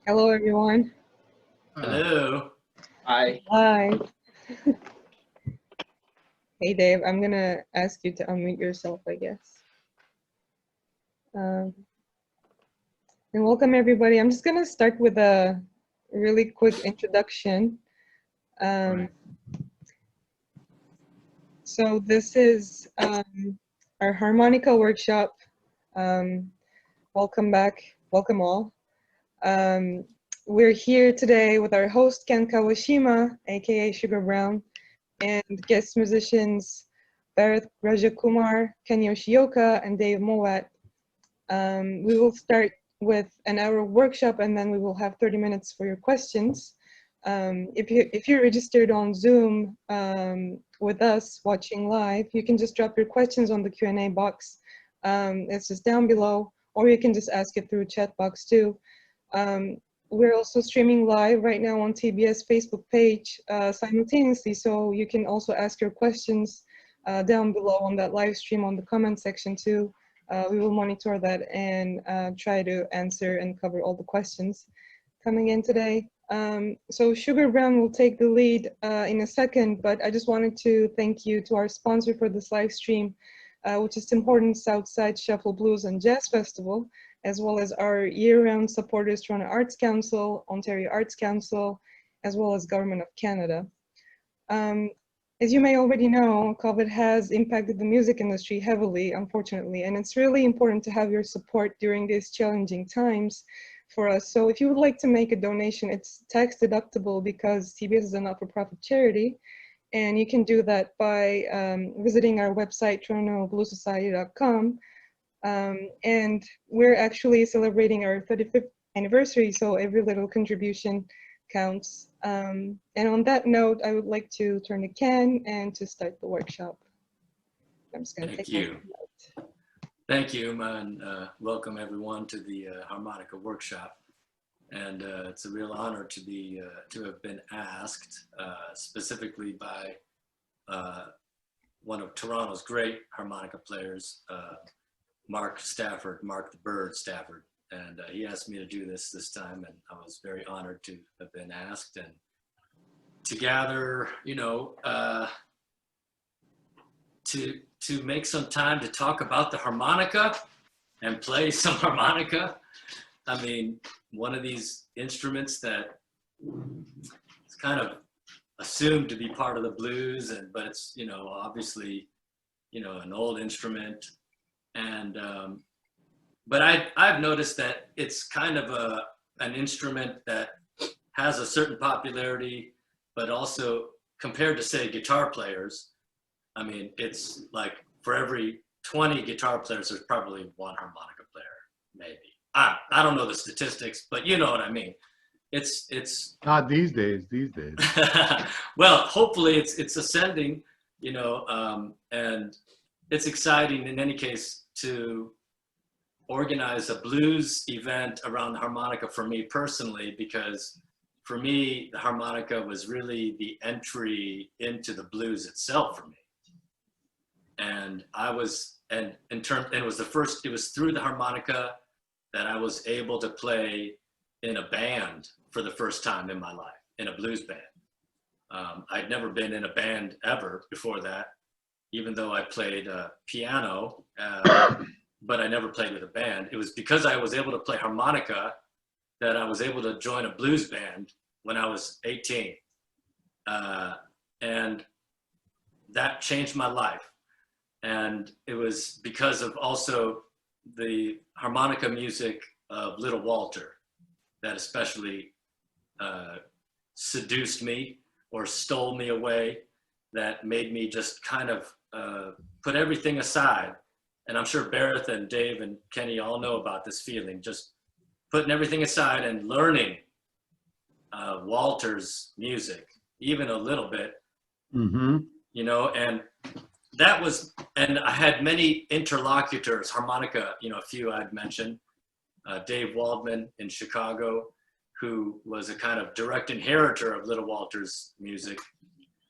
Hello, everyone. Hello. Hi. Hi. Hey, Dave. I'm gonna ask you to unmute yourself, I guess. Um, and welcome, everybody. I'm just gonna start with a really quick introduction. So this is our harmonica workshop. Welcome back. Welcome all. We're here today with our host, Ken Kawashima, aka Sugar Brown, and guest musicians Bharath Rajakumar, Ken Yoshioka, and Dave Mowat. We will start with an hour workshop, and then we will have 30 minutes for your questions. If you're registered on Zoom with us watching live, you can just drop your questions on the Q&A box. It's just down below, or you can just ask it through chat box too. We're also streaming live right now on TBS Facebook page simultaneously, so you can also ask your questions down below on that live stream on the comment section too. We will monitor that and try to answer and cover all the questions coming in today. So Sugar Brown will take the lead in a second, but I just wanted to thank you to our sponsor for this live stream, which is Tim Hortons Southside Shuffle Blues and Jazz Festival, as well as our year-round supporters, Toronto Arts Council, Ontario Arts Council, as well as Government of Canada. As you may already know, COVID has impacted the music industry heavily, unfortunately, and it's really important to have your support during these challenging times for us. So if you would like to make a donation, it's tax deductible because TBS is a not-for-profit charity, and you can do that by visiting our website, torontobluesociety.com. And we're actually celebrating our 35th anniversary, so every little contribution counts. And on that note, I would like to turn to Ken and to start the workshop. I'm just going to take my note. Thank you, and welcome everyone to the Harmonica Workshop. And it's a real honor to have been asked specifically by one of Toronto's great harmonica players, Mark the Bird Stafford. And he asked me to do this time, and I was very honored to have been asked and to gather, to make some time to talk about the harmonica and play some harmonica. I mean, one of these instruments that is kind of assumed to be part of the blues, but it's, obviously, an old instrument. And but I've noticed that it's kind of an instrument that has a certain popularity, but also compared to, say, guitar players, I mean, it's like for every 20 guitar players, there's probably one harmonica player, maybe. I don't know the statistics, but you know what I mean. It's not these days. Well, hopefully it's ascending, and it's exciting in any case to organize a blues event around the harmonica for me personally, because for me, the harmonica was really the entry into the blues itself for me. And it was through the harmonica that I was able to play in a band for the first time in my life, in a blues band. I'd never been in a band ever before that, even though I played piano, but I never played with a band. It was because I was able to play harmonica that I was able to join a blues band when I was 18. And that changed my life. And it was because of also the harmonica music of Little Walter that especially seduced me or stole me away, that made me just kind of put everything aside. And I'm sure Bharath and Dave and Kenny all know about this feeling, just putting everything aside and learning Walter's music, even a little bit, and that was, and I had many interlocutors, harmonica, a few I'd mentioned, Dave Waldman in Chicago, who was a kind of direct inheritor of Little Walter's music.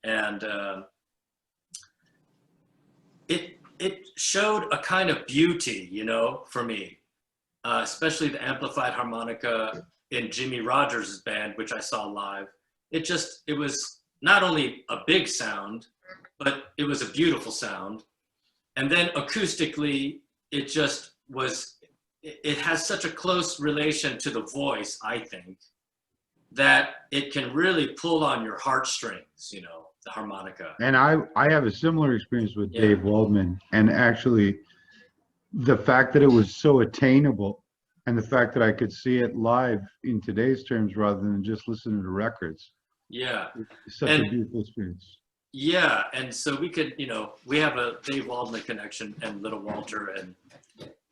And it showed a kind of beauty, for me, especially the amplified harmonica in Jimmy Rogers' band, which I saw live, it was not only a big sound, but it was a beautiful sound. And then acoustically, it just was, it has such a close relation to the voice, I think, that it can really pull on your heartstrings, you know, the harmonica. And I have a similar experience with Yeah. Dave Waldman, and actually the fact that it was so attainable and the fact that I could see it live in today's terms rather than just listening to records. Yeah. It's such a beautiful experience. Yeah, and so we could, you know, we have a Dave Waldman connection and Little Walter, and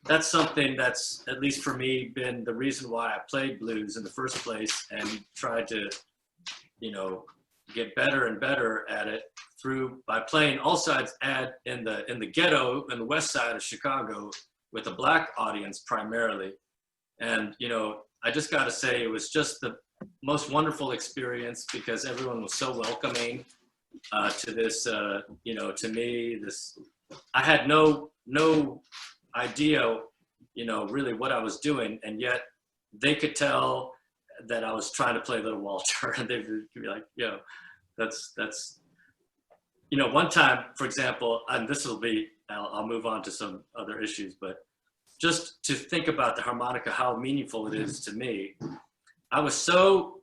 that's something that's, at least for me, been the reason why I played blues in the first place and tried to, you know, get better and better at it by playing all sides in the ghetto in the west side of Chicago with a black audience primarily. And, you know, I just got to say it was just the most wonderful experience because everyone was so welcoming to this, you know, to me, I had no idea, you know, really what I was doing, and yet they could tell that I was trying to play Little Walter, and they'd be like, yo, that's, you know, one time, for example, and this will be, I'll move on to some other issues, but just to think about the harmonica, how meaningful it is to me, I was so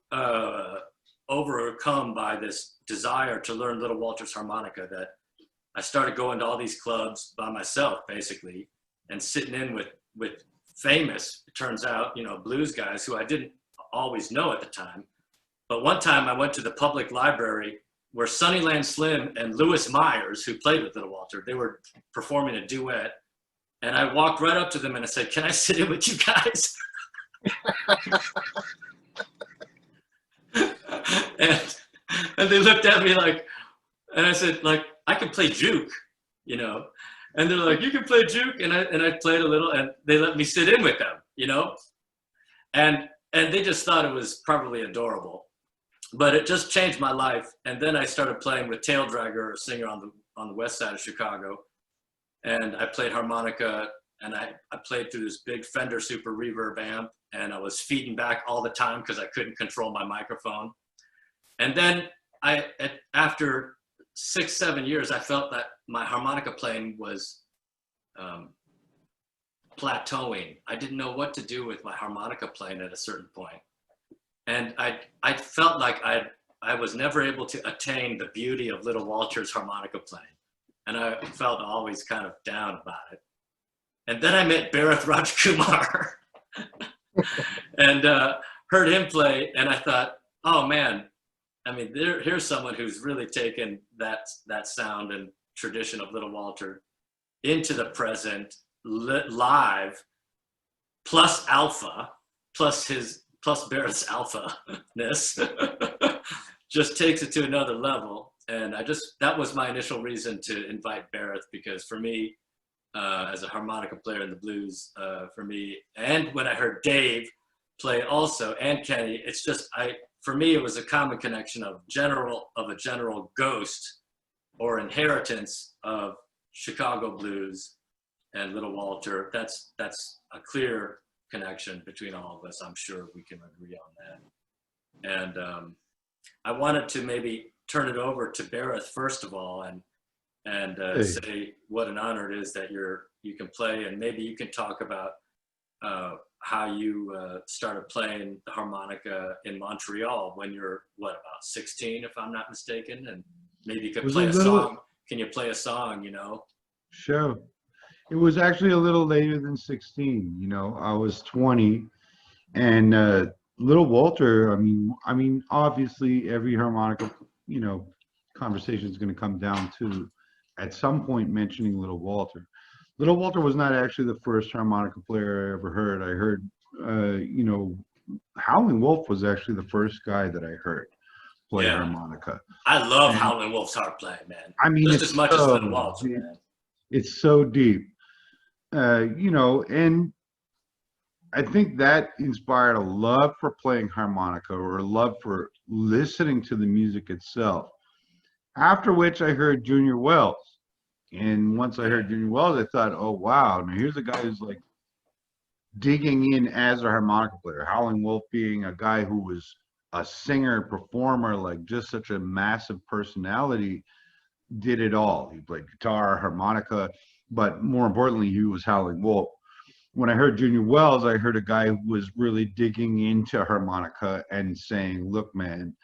overcome by this desire to learn Little Walter's harmonica that I started going to all these clubs by myself, basically, and sitting in with famous, it turns out, you know, blues guys who I didn't always know at the time. But one time I went to the public library where Sunnyland Slim and Louis Myers, who played with Little Walter, they were performing a duet. And I walked right up to them and I said, can I sit in with you guys? and they looked at me like, and I said, like, I can play juke, you know? And they're like, you can play juke? And I played a little, and they let me sit in with them, you know? And they just thought it was probably adorable. But it just changed my life. And then I started playing with Tail Dragger, a singer on the west side of Chicago. And I played harmonica, and I played through this big Fender Super Reverb amp, and I was feeding back all the time because I couldn't control my microphone. And then after 6-7 years, I felt that my harmonica playing was plateauing. I didn't know what to do with my harmonica playing at a certain point. And I felt like I was never able to attain the beauty of Little Walter's harmonica playing. And I felt always kind of down about it. And then I met Bharath Rajakumar and heard him play, and I thought, oh man, I mean, here's someone who's really taken that sound and tradition of Little Walter into the present, live, plus alpha, plus Bharath's alpha-ness, just takes it to another level. And that was my initial reason to invite Bharath, because for me, as a harmonica player in the blues, for me, and when I heard Dave play also, and Kenny, it's just, for me, it was a common connection of a general ghost or inheritance of Chicago blues and Little Walter. That's a clear connection between all of us. I'm sure we can agree on that. And I wanted to maybe turn it over to Bharath first of all, and say what an honor it is that you can play, and maybe you can talk about how you started playing the harmonica in Montreal when you're, about 16, if I'm not mistaken, and maybe you could play a song. Can you play a song, you know? Sure. It was actually a little later than 16, you know, I was 20, and Little Walter, I mean, obviously every harmonica, you know, conversation is going to come down to, at some point, mentioning Little Walter. Little Walter was not actually the first harmonica player I ever heard. I heard, you know, Howlin' Wolf was actually the first guy that I heard play harmonica. I love Howlin' Wolf's harp playing, man. I mean, just as much as Little Walter, man. It's so deep, you know, and I think that inspired a love for playing harmonica, or a love for listening to the music itself. After which I heard Junior Wells. And once I heard Junior Wells, I thought, oh, wow, now here's a guy who's like digging in as a harmonica player. Howlin' Wolf being a guy who was a singer, performer, like just such a massive personality, did it all. He played guitar, harmonica, but more importantly, he was Howlin' Wolf. When I heard Junior Wells, I heard a guy who was really digging into harmonica and saying, look, man,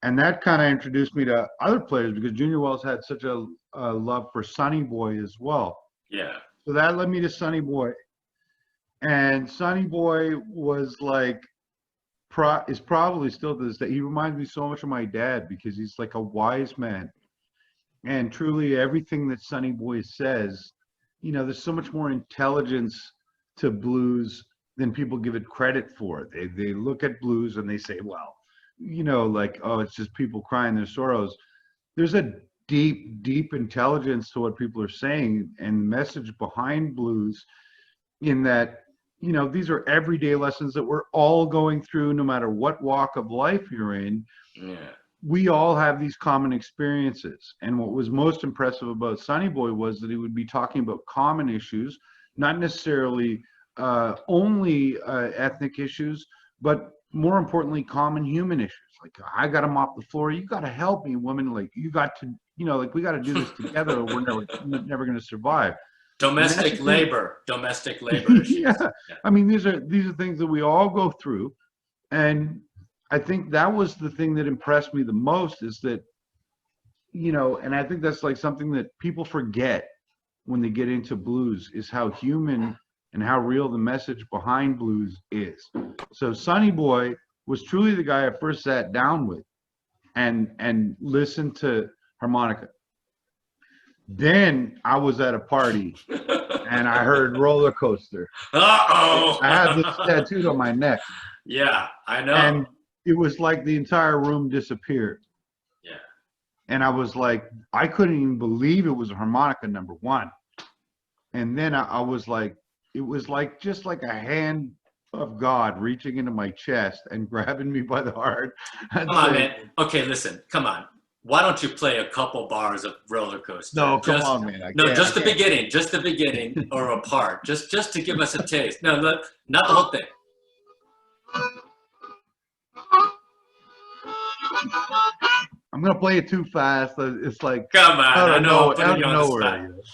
and that kind of introduced me to other players because Junior Wells had such a love for Sonny Boy as well. Yeah. So that led me to Sonny Boy. And Sonny Boy was like, is probably still to this day. He reminds me so much of my dad because he's like a wise man. And truly everything that Sonny Boy says, you know, there's so much more intelligence to blues than people give it credit for. They look at blues and they say, well, you know, like, oh, it's just people crying their sorrows. There's a deep, deep intelligence to what people are saying and message behind blues in that, you know, these are everyday lessons that we're all going through no matter what walk of life you're in. Yeah. We all have these common experiences. And what was most impressive about Sonny Boy was that he would be talking about common issues, not necessarily only ethnic issues, but more importantly, common human issues. Like, I got to mop the floor. You got to help me, woman. Like, you got to, you know, like, we got to do this together or we're never going to survive. Domestic labor issues. Yeah. I mean, these are things that we all go through. And I think that was the thing that impressed me the most is that, you know, and I think that's like something that people forget when they get into blues is how human and how real the message behind blues is. So Sonny Boy was truly the guy I first sat down with and listened to harmonica. Then I was at a party and I heard Roller Coaster. Uh-oh. I had this tattooed on my neck. Yeah, I know. And it was like the entire room disappeared. Yeah. And I was like, I couldn't even believe it was a harmonica number one. And then I was like, it was like just like a hand of God reaching into my chest and grabbing me by the heart. Come on, man. Okay, listen, come on. Why don't you play a couple bars of Roller Coaster? No, come on, man. Just the beginning, or a part, just to give us a taste. No, not the whole thing. I'm gonna play it too fast. It's like, come on. I know I'm putting you on the nowhere. spot.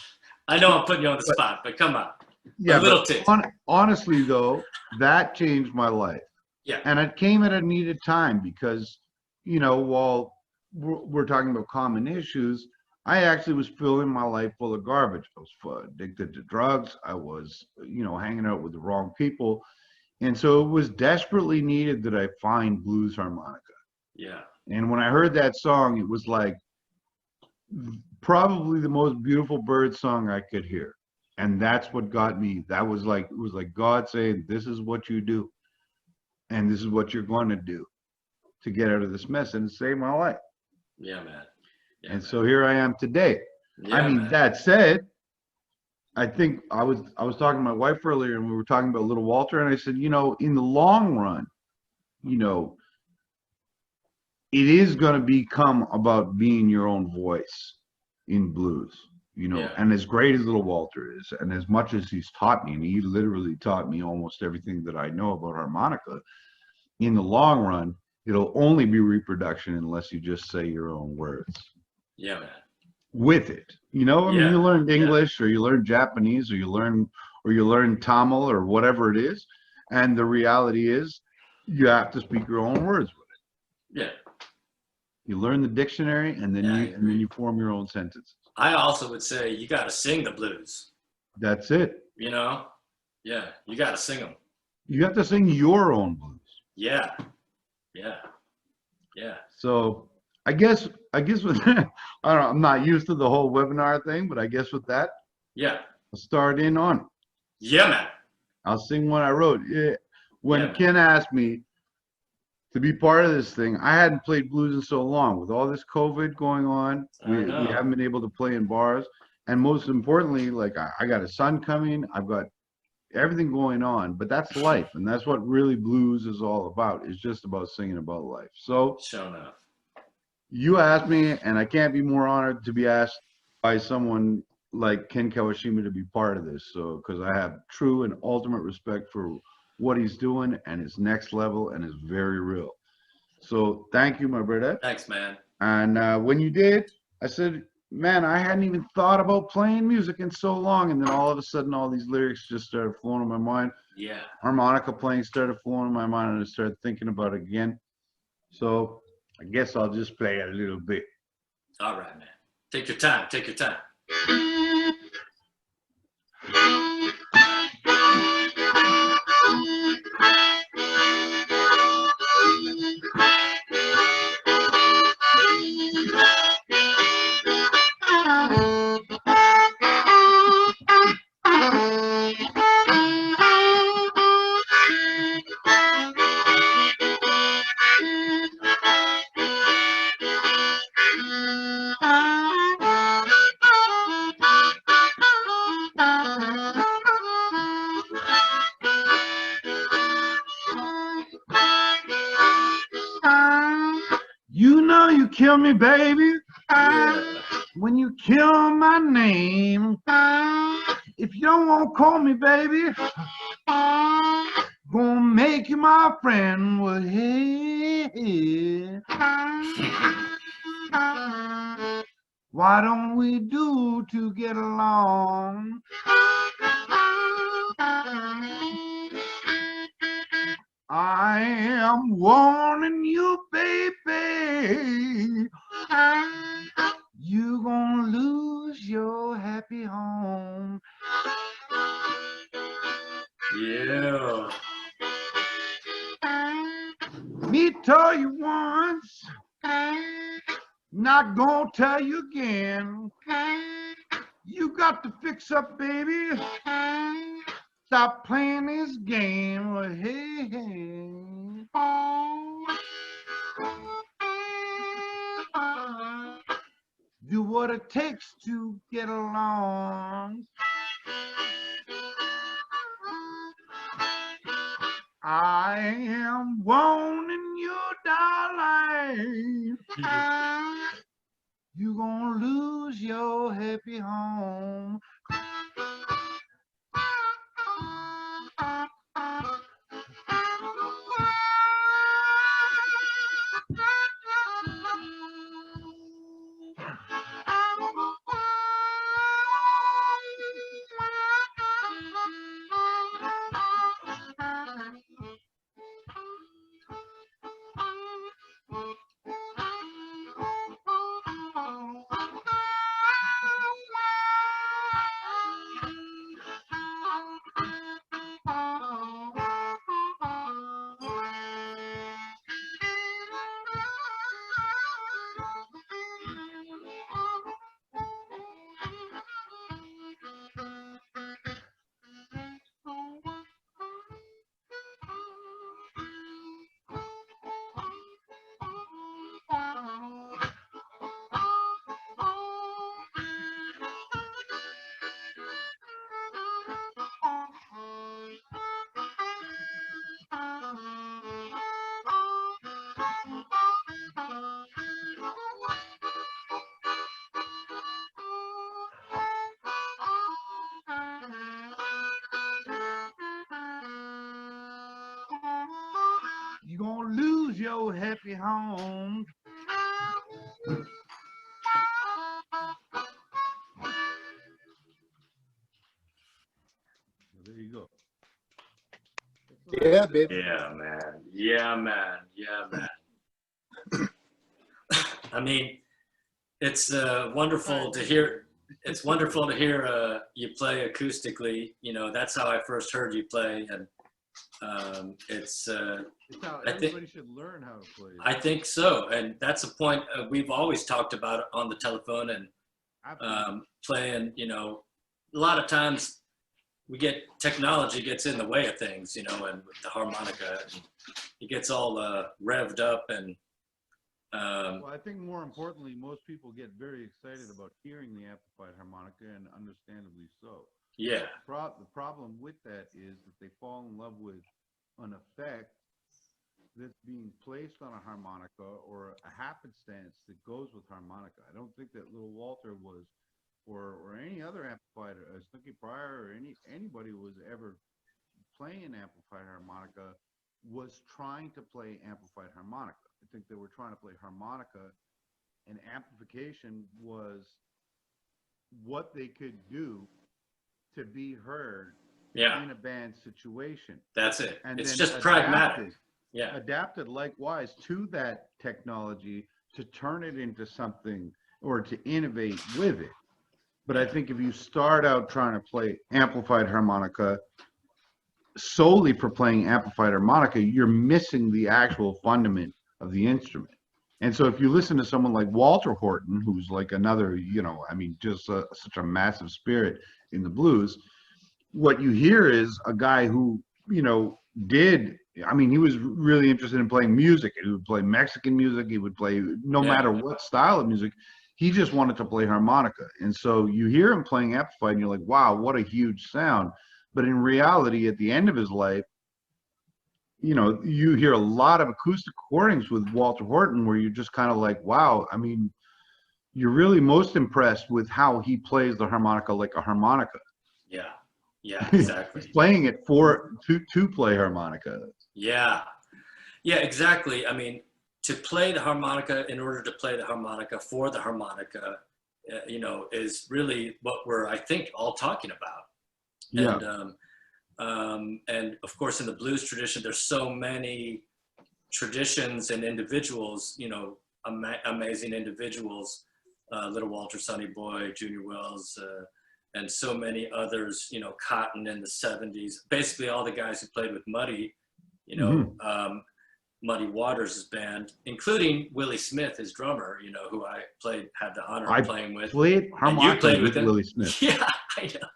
I know I'm putting you on the spot, but come on. Yeah, a little taste. Honestly, though, that changed my life. Yeah. And it came at a needed time because, you know, while we're talking about common issues, I actually was filling my life full of garbage. I was addicted to drugs. I was, you know, hanging out with the wrong people. And so it was desperately needed that I find blues harmonica. Yeah. And when I heard that song, it was like probably the most beautiful bird song I could hear. And that's what got me. That was like, it was like God saying, this is what you do. And this is what you're going to do to get out of this mess and save my life. Yeah, man. Yeah, and man. So here I am today. Yeah, I mean, man. That said, I think I was talking to my wife earlier and we were talking about Little Walter. And I said, you know, in the long run, you know, it is going to become about being your own voice in blues, you know, and as great as Little Walter is, and as much as he's taught me, and he literally taught me almost everything that I know about harmonica, in the long run, it'll only be reproduction unless you just say your own words. Yeah, man. With it, you know, I mean, you learn English or you learn Japanese or you learn Tamil or whatever it is, and the reality is, you have to speak your own words with it. Yeah. You learn the dictionary, and then you form your own sentences. I also would say you got to sing the blues. That's it. You know, yeah, you got to sing them. You have to sing your own blues. Yeah, yeah, yeah. So I guess with that, I don't know, I'm not used to the whole webinar thing, but I guess with that, yeah, I'll start in on it. Yeah, man. I'll sing what I wrote. Yeah. When Ken asked me to be part of this thing, I hadn't played blues in so long. With all this COVID going on, we haven't been able to play in bars. And most importantly, like I got a son coming, I've got everything going on, but that's life. And that's what really blues is all about. It's just about singing about life. So sure enough, you asked me, and I can't be more honored to be asked by someone like Ken Kawashima to be part of this. So, because I have true and ultimate respect for what he's doing, and his next level, and is very real. So, thank you, my brother. Thanks, man. And when you did, I said, man, I hadn't even thought about playing music in so long. And then all of a sudden, all these lyrics just started flowing in my mind. Yeah. Harmonica playing started flowing in my mind, and I started thinking about it again. So I guess I'll just play a little bit. All right, man. Take your time. Take your time. You know you kill me, baby, Yeah. when you kill my name. If you don't want to call me, baby, gonna make you my friend. Well, hey, why don't we do to get along? I am warning you, baby, you gonna lose your happy home. Yeah. Me tell you once, not gonna tell you again. You got to fix up, baby. Stop playing this game. Well, hey, hey. Do what it takes to get along. I am warning you, darling. You gonna lose your happy home. You gonna lose your happy home. There you go. Yeah, baby. Yeah, man. Yeah, man. Yeah, man. I mean, it's wonderful to hear. It's wonderful to hear you play acoustically. You know, that's how I first heard you play, and it's. It's how I think- everybody should learn how to play. I think so, and that's a point we've always talked about on the telephone and Absolutely. playing. You know, a lot of times we get technology gets in the way of things. You know, and with the harmonica, and it gets all revved up and. Well, I think more importantly, most people get very excited about hearing the amplified harmonica, and understandably so. Yeah. The problem with that is that they fall in love with an effect that's being placed on a harmonica or a happenstance that goes with harmonica. I don't think that little Walter was or any other amplifier, Snooky Pryor, or anybody who was ever playing an amplified harmonica was trying to play amplified harmonica. I think they were trying to play harmonica, and amplification was what they could do to be heard in a band situation. That's it. And it's then just pragmatic. Adapted likewise to that technology to turn it into something or to innovate with it. But I think if you start out trying to play amplified harmonica solely for playing amplified harmonica, you're missing the actual fundament of the instrument. And so if you listen to someone like Walter Horton, who's like another, just such a massive spirit in the blues, what you hear is a guy who, he was really interested in playing music. He would play Mexican music. He would play no matter what style of music. He just wanted to play harmonica. And so you hear him playing amplified and you're like, wow, what a huge sound. But in reality, at the end of his life, you hear a lot of acoustic recordings with Walter Horton where you're just kind of like, wow, you're really most impressed with how he plays the harmonica like a harmonica. Yeah, exactly. He's playing it to play harmonica. Yeah, exactly. To play the harmonica in order to play the harmonica for the harmonica, is really what we're, I think, all talking about. Yeah. And of course, in the blues tradition, there's so many traditions and individuals, amazing individuals, Little Walter, Sonny Boy, Junior Wells, and so many others, Cotton in the 70s, basically all the guys who played with Muddy, Muddy Waters' band, including Willie Smith, his drummer, who I had the honor of playing with. Played harmonica played with Willie Smith. Yeah, I know.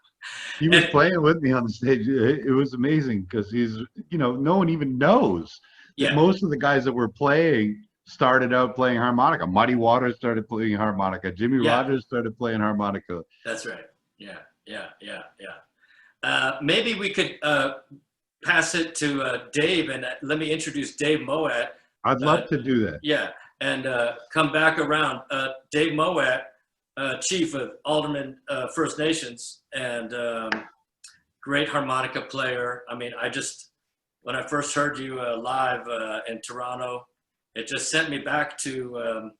He was playing with me on the stage. It was amazing because he's, no one even knows that most of the guys that were playing started out playing harmonica. Muddy Waters started playing harmonica. Jimmy Rogers started playing harmonica. That's right. Yeah. Maybe we could pass it to Dave, and let me introduce Dave Mowat. I'd love to do that. Yeah, and come back around. Dave Mowat, Chief of Alderman First Nations, and great harmonica player. When I first heard you live in Toronto, it just sent me back to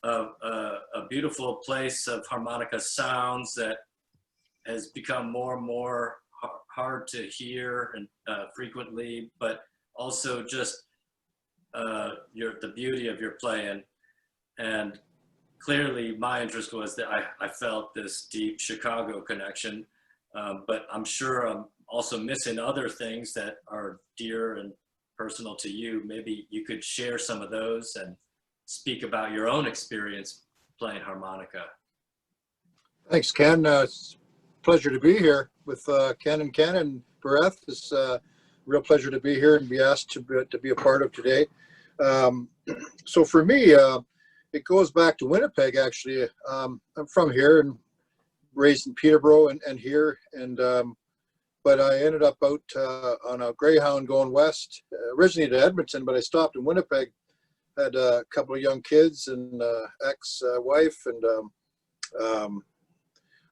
a beautiful place of harmonica sounds that has become more and more hard to hear and frequently, but also just the beauty of your playing. And clearly my interest was that I felt this deep Chicago connection, but I'm sure I'm also missing other things that are dear and personal to you. Maybe you could share some of those and speak about your own experience playing harmonica. Thanks, Ken. It's a pleasure to be here with Ken and Bharath. It's a real pleasure to be here and be asked to be a part of today. So for me, it goes back to Winnipeg, actually. I'm from here and raised in Peterborough and here, but I ended up out on a Greyhound going west, originally to Edmonton, but I stopped in Winnipeg, had a couple of young kids and ex-wife, and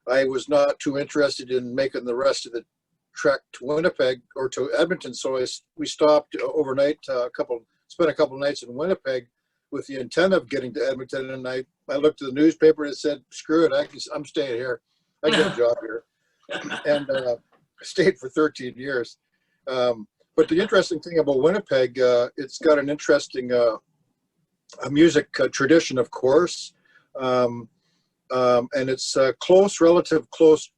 I was not too interested in making the rest of the trek to Winnipeg or to Edmonton, so we stopped overnight, spent a couple of nights in Winnipeg with the intent of getting to Edmonton, and I looked at the newspaper and it said, screw it, I'm staying here. I get a job here. And I stayed for 13 years. But the interesting thing about Winnipeg, it's got an interesting a music tradition, of course, and it's a relative close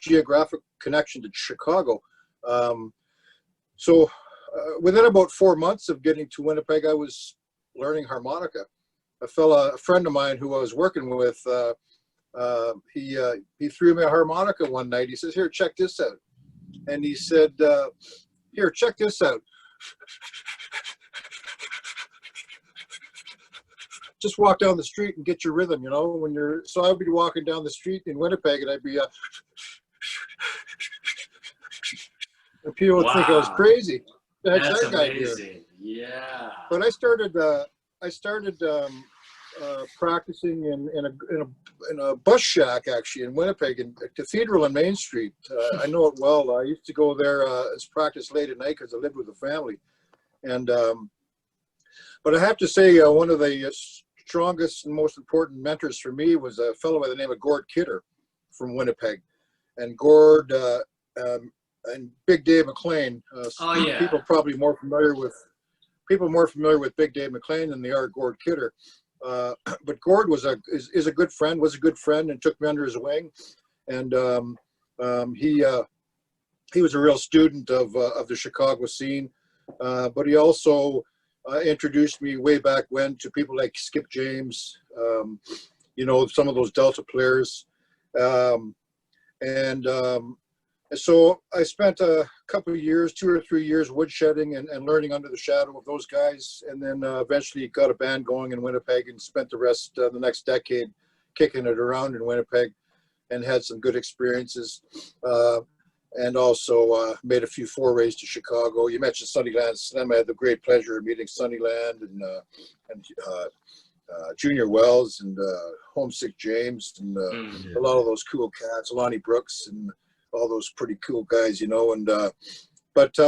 geographic connection to Chicago. So within about 4 months of getting to Winnipeg, I was learning harmonica. A friend of mine who I was working with, he threw me a harmonica one night. He says, "Here, check this out." And he said, "Here, check this out. Just walk down the street and get your rhythm, so I'd be walking down the street in Winnipeg and I'd be, and people would think I was crazy. That's amazing. Yeah. But I started practicing in a bus shack, actually, in Winnipeg, in Cathedral and Main Street. I know it well. I used to go there as practice late at night because I lived with a family. And but I have to say, one of the strongest and most important mentors for me was a fellow by the name of Gord Kidder from Winnipeg. And Gord and Big Dave McLean. Oh yeah. People more familiar with Big Dave McLean than they are Gord Kidder. But Gord is a good friend, and took me under his wing. And he was a real student of the Chicago scene. But he also introduced me way back when to people like Skip James, you know, some of those Delta players. So I spent a couple of years, 2 or 3 years, woodshedding and learning under the shadow of those guys. And then eventually got a band going in Winnipeg and spent the rest of the next decade kicking it around in Winnipeg and had some good experiences. And also made a few forays to Chicago. You mentioned Sunnyland Slim. I had the great pleasure of meeting Sunnyland and Junior Wells and Homesick James and a lot of those cool cats, Lonnie Brooks and all those pretty cool guys, you know. And but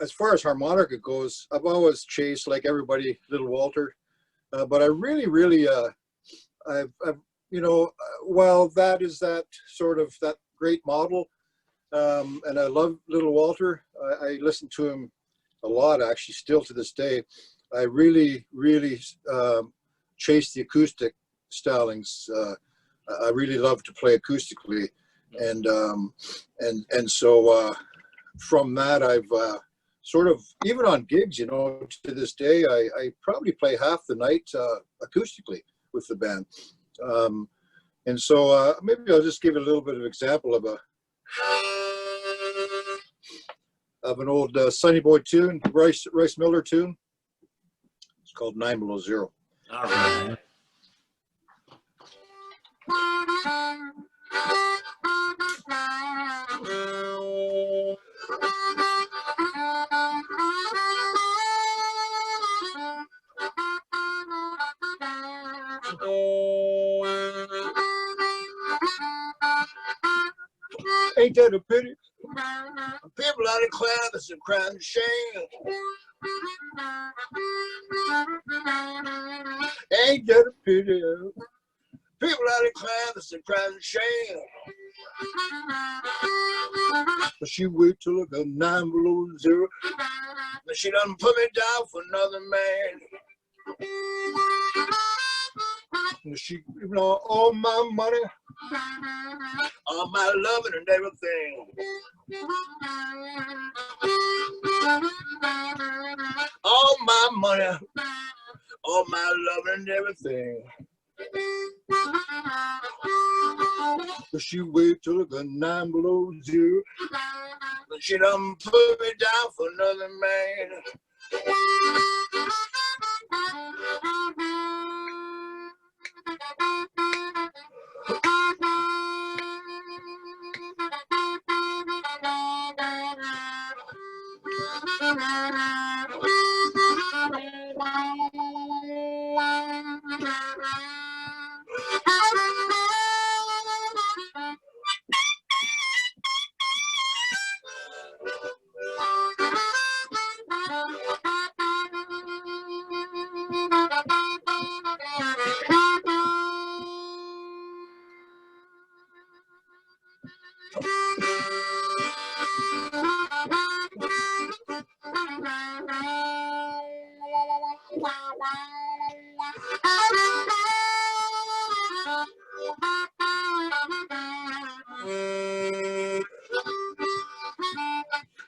as far as harmonica goes, I've always chased, like everybody, Little Walter. But I really, I've you know, while that is that sort of that great model, and I love Little Walter. I listen to him a lot, actually, still to this day. I really chase the acoustic stylings. I really love to play acoustically, and so from that, I've sort of, even on gigs, you know, to this day, I probably play half the night acoustically with the band. And so maybe I'll just give you a little bit of example of an old Sonny Boy tune, Rice Miller tune. It's called 9 Below Zero. All right. Ain't that a pity? People out of clouds and crying to shame. Ain't that a pity? People out of clouds and crying to shame. But she wait till I got 9 below zero. But she done put me down for another man. She, you know, all my money, all my loving and everything. All my money, all my loving and everything. But she wait till I got 9 below zero. But she done put me down for another man.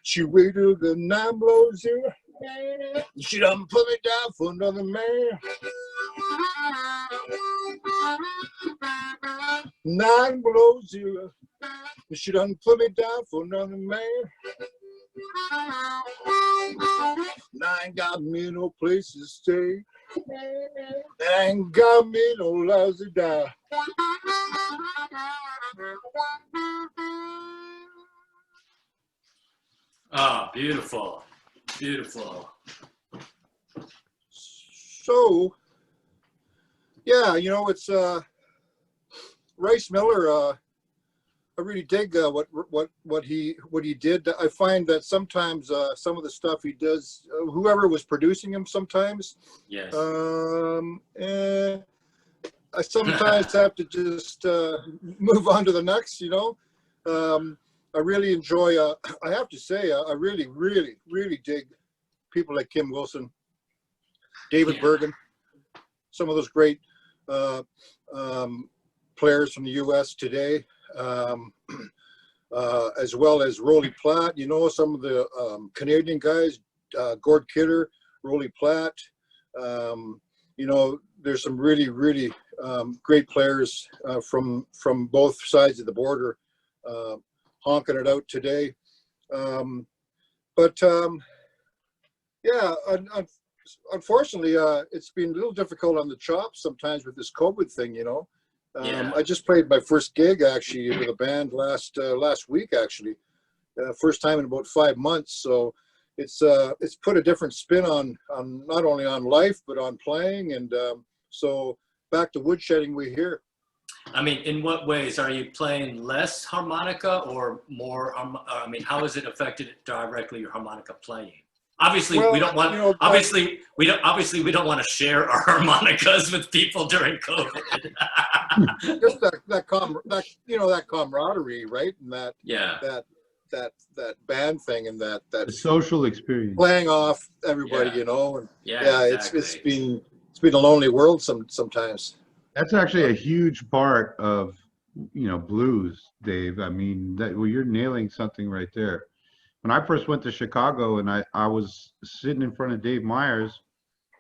She waited the 9 below zero. She done put me down for another man. 9 below zero. She done put me down for another man. And I ain't got me no place to stay. And I ain't got me no lousy die. Oh, beautiful. Beautiful. So, Yeah, you know, it's Rice Miller. I really dig what he did. I find that sometimes some of the stuff he does, whoever was producing him, sometimes, Yes. I sometimes have to just move on to the next. You know, I really enjoy. I have to say, I really, really, really dig people like Kim Wilson, David Bergen, some of those great players from the U.S. today. As well as Rolly Platt, you know, some of the Canadian guys, Gord Kidder, Rolly Platt. You know, there's some really, really great players from both sides of the border honking it out today. Yeah, unfortunately, it's been a little difficult on the chops sometimes with this COVID thing, you know. I just played my first gig actually with a band last week actually, first time in about 5 months. So it's put a different spin on not only on life but on playing. And so back to woodshedding we're here. I mean, in what ways are you playing less harmonica or more? I mean, how has it affected directly your harmonica playing? Obviously, Well, we don't want. you know, obviously, we don't want to share our harmonicas with people during COVID. just that you know, that camaraderie, right? And that that band thing and that The social experience. playing off everybody, you know. And exactly. it's been a lonely world sometimes. That's actually a huge part of, you know, blues, Dave. I mean, well, you're nailing something right there. When I first went to Chicago and I was sitting in front of Dave Myers,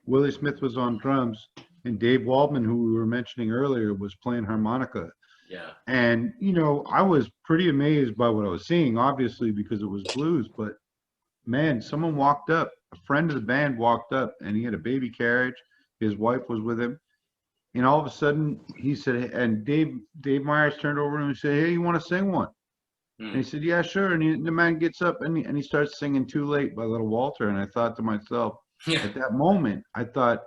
Willie Smith was on drums, and Dave Waldman, who we were mentioning earlier, was playing harmonica. Yeah. And, you know, I was pretty amazed by what I was seeing, obviously, because it was blues. But, man, someone walked up, a friend of the band walked up, and he had a baby carriage. His wife was with him. And all of a sudden, he said, and Dave Myers turned over to him and said, "Hey, you want to sing one?" And he said, "Yeah, sure." And the man gets up and he starts singing "Too Late" by Little Walter. And I thought to myself, at that moment, I thought,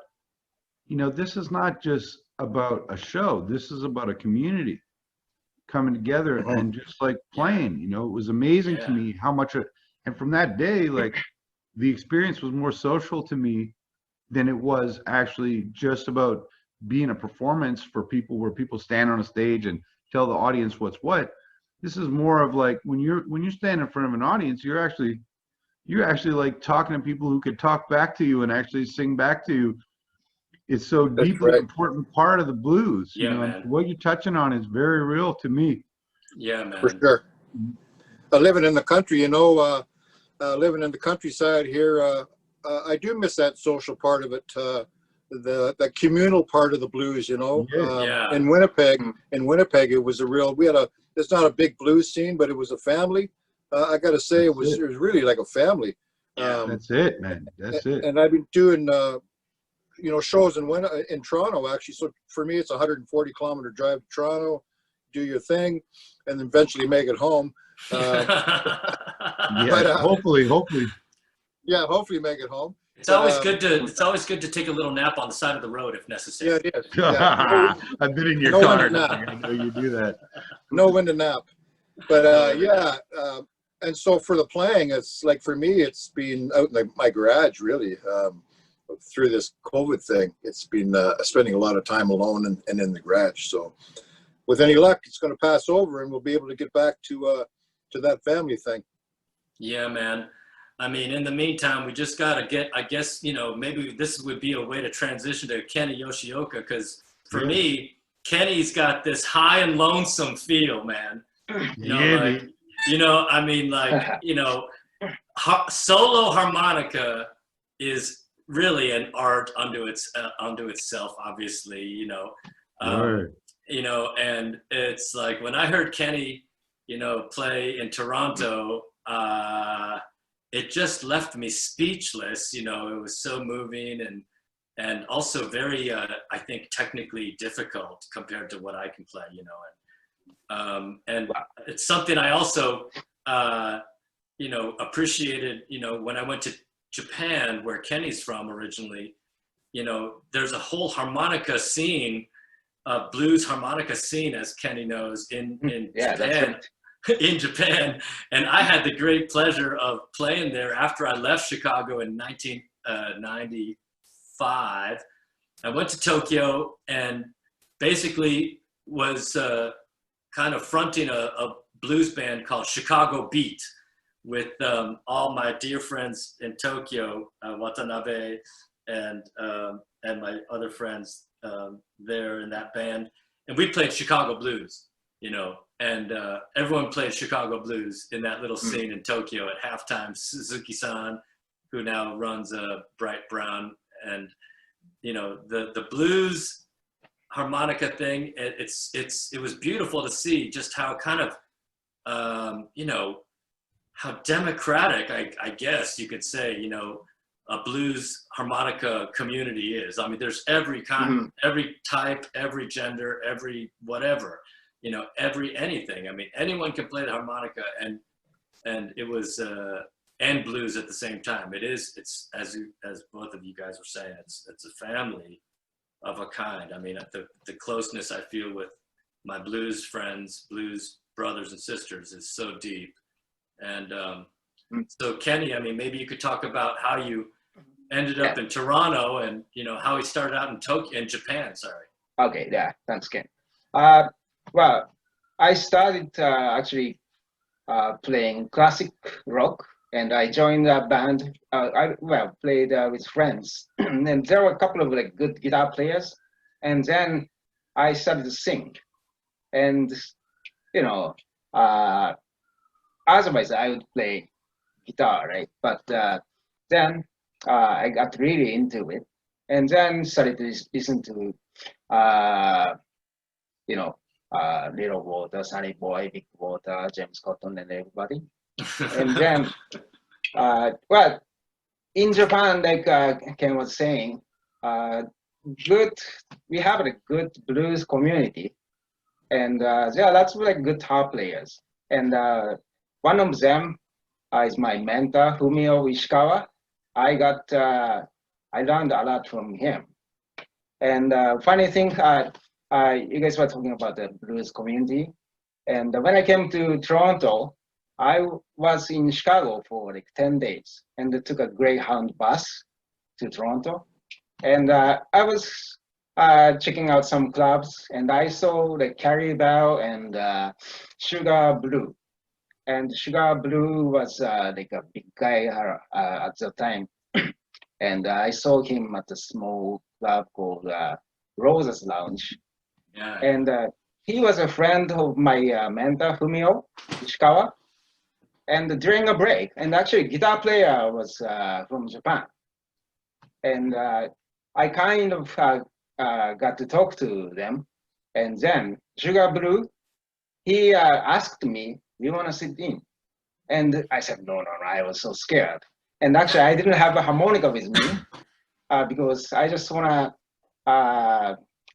you know, this is not just about a show. This is about a community coming together and just like playing. You know, it was amazing to me how much. And from that day, like the experience was more social to me than it was actually just about being a performance for people where people stand on a stage and tell the audience what's what. This is more of like when you stand in front of an audience, you're actually like talking to people who could talk back to you and actually sing back to you. It's so deeply important part of the blues. Yeah, you know, man. What you're touching on is very real to me. Yeah, man. For sure. Living in the country, you know, living in the countryside here, I do miss that social part of it. The communal part of the blues, you know. In Winnipeg, it was it's not a big blues scene, but it was a family. I got to say, it was really like a family. That's it, man. That's it. And I've been doing, you know, shows in Toronto actually. So for me, it's a 140-kilometer drive to Toronto, do your thing, and then eventually make it home. Hopefully. Yeah, hopefully make it home. It's always good to take a little nap on the side of the road if necessary. Yeah, it is. Yeah. I've been in your No car. wind to nap. I know you do that. No wind to nap. But and so for the playing, it's like for me, it's been out in my garage really through this COVID thing. It's been spending a lot of time alone and in the garage. So with any luck, it's going to pass over, and we'll be able to get back to that family thing. Yeah, man. I mean, in the meantime, we just got to get, I guess, you know, maybe this would be a way to transition to Ken Yoshioka, because for me, Kenny's got this high and lonesome feel, man. You know, I mean, like, you know, solo harmonica is really an art unto itself, obviously, you know. You know, and it's like when I heard Kenny, you know, play in Toronto, it just left me speechless. You know, it was so moving and also very, I think, technically difficult compared to what I can play, you know. And it's something I also, you know, appreciated, you know, when I went to Japan, where Kenny's from originally. you know, there's a whole harmonica scene, blues harmonica scene, as Kenny knows, in Japan. In Japan, and I had the great pleasure of playing there after I left Chicago in 1995. I went to Tokyo and basically was kind of fronting a blues band called Chicago Beat with all my dear friends in Tokyo, Watanabe and my other friends there in that band. And we played Chicago blues, you know, and everyone played Chicago blues in that little scene in Tokyo at halftime. Suzuki-san, who now runs Bright Brown, and you know, the blues harmonica thing. It was beautiful to see just how kind of you know, how democratic, I guess you could say, you know, a blues harmonica community is. I mean, there's every kind, every type, every gender, every whatever, you know, every anything. I mean, anyone can play the harmonica, and it was and blues at the same time. It's as both of you guys were saying, it's a family of a kind. I mean, the closeness I feel with my blues friends, blues brothers and sisters is so deep. And so Kenny, I mean, maybe you could talk about how you ended up in Toronto, and you know, how he started out in Tokyo, in Japan. Sorry. Okay, yeah, thanks, Ken. Well, I started actually playing classic rock, and I joined a band. I played with friends, and there were a couple of like good guitar players, and then I started to sing, and you know, otherwise I would play guitar, right? But then I got really into it, and then started to listen to, you know, Little Water, Sunny Boy, Big Water, James Cotton, and everybody. And then, well, in Japan, like Ken was saying, we have a good blues community, and yeah, that's like good guitar players. And one of them is my mentor, Fumio Ishikawa. I learned a lot from him. And funny thing, you guys were talking about the blues community. And when I came to Toronto, I was in Chicago for like 10 days and took a Greyhound bus to Toronto. And I was checking out some clubs, and I saw like Carrie Bell and Sugar Blue. And Sugar Blue was like a big guy at the time. And I saw him at a small club called Rosa's Lounge. Yeah. And he was a friend of my mentor, Fumio Ishikawa. And during a break, and actually guitar player was from Japan. And I kind of got to talk to them. And then Sugar Blue, he asked me, "Do you want to sit in?" And I said, no, I was so scared. And actually, I didn't have a harmonica with me because I just I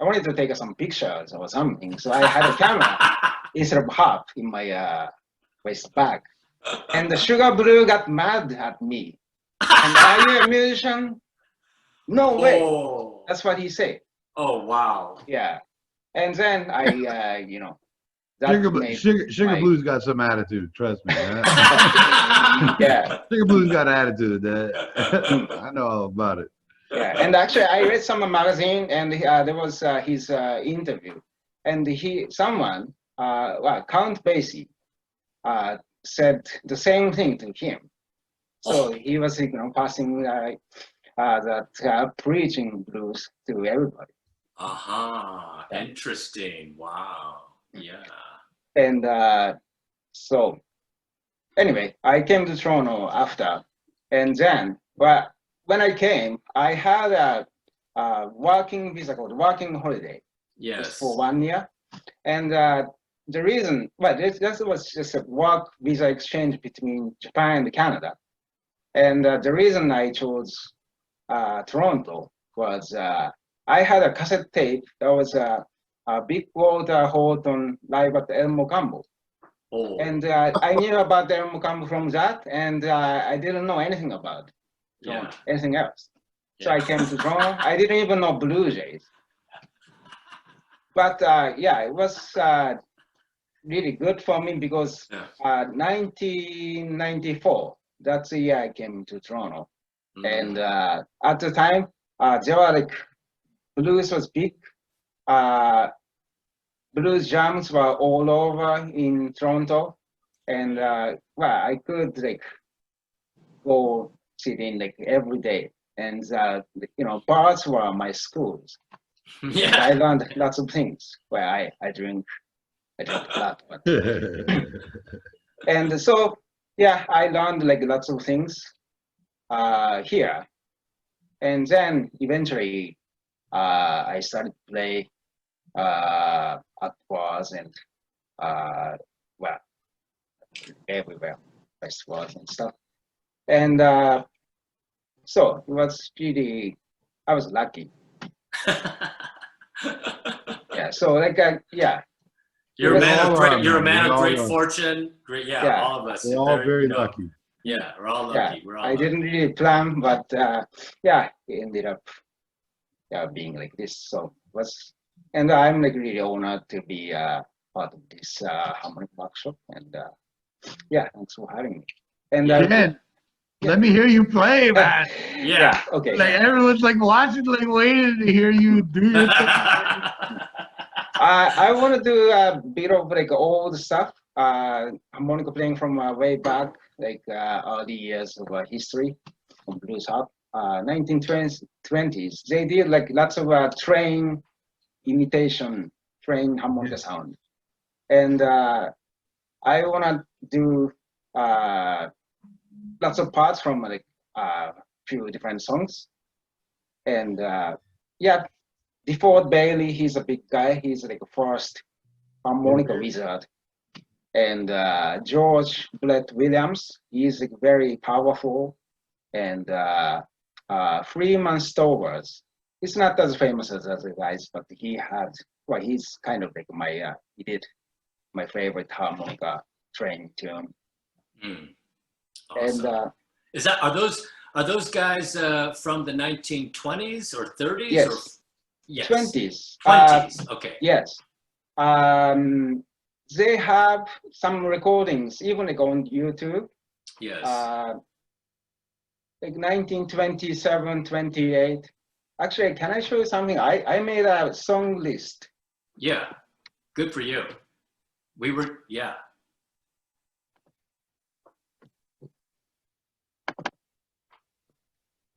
wanted to take some pictures or something. So I had a camera instead of harp in my waist bag. And the Sugar Blue got mad at me. And are you a musician? No way. Oh. That's what he said. Oh, wow. Yeah. And then I, you know, Sugar Blue's got some attitude, trust me. Yeah. Sugar Blue's got attitude. I know all about it. Yeah, and actually, I read some magazine, and there was his interview, and someone, Count Basie, said the same thing to him. So he was, you know, passing that preaching blues to everybody. Uh-huh. Interesting. Wow. Yeah. And so, anyway, I came to Toronto after, and then, well, when I came, I had a working visa called working holiday. Yes. For 1 year, and the reason, well, this was just a work visa exchange between Japan and Canada, and the reason I chose Toronto was I had a cassette tape that was a Big Water Horton live at El Mocambo. Oh. And I knew about El Mocambo from that, and I didn't know anything about anything else. So I came to Toronto. I didn't even know Blue Jays. But yeah, it was really good for me because 1994, that's the year I came to Toronto. And at the time, there were like blues was big. Blues jams were all over in Toronto, and well, I could like go sit in like every day, and you know, bars were my schools. And Yeah. I learned lots of things where I drink a lot, but and so yeah, I learned like lots of things here, and then eventually I started to play at bars and well, everywhere, festivals and stuff. And so it was really, I was lucky. Yeah. So like, yeah. You're a man all of are, great. You're a man. man We of all great are. fortune. Great. Yeah. Yeah. All of us. We're all very you know, lucky. Yeah. We're all Yeah, lucky. We're all I lucky. didn't really plan, but yeah, it ended up being like this. So it was, and I'm like really honored to be part of this harmonic workshop. And yeah, thanks for having me. And Ken, let me hear you play, man. Yeah. Okay. Like everyone's like watching, like waiting to hear you do your thing. I want to do a bit of like old stuff, harmonica playing from way back, like early years of history from blues harp. 1920s, they did like lots of train imitation, train harmonica sound. And I want to do lots of parts from like few different songs. And yeah, DeFord Bailey, he's a big guy. He's like a first harmonica wizard. And George Brett Williams, he's like very powerful. And Freeman Stowers, he's not as famous as other guys, but he had, well, he's kind of like my, he did my favorite harmonica training tune. Awesome. And Is that are those guys from the 1920s or 30s? yes. Or yes. 20s. 20s. Okay. Yes. They have some recordings, even like on YouTube. Yes. Like 1927, 28. Actually, can I show you something? I made a song list. Yeah. Good for you. We were, yeah.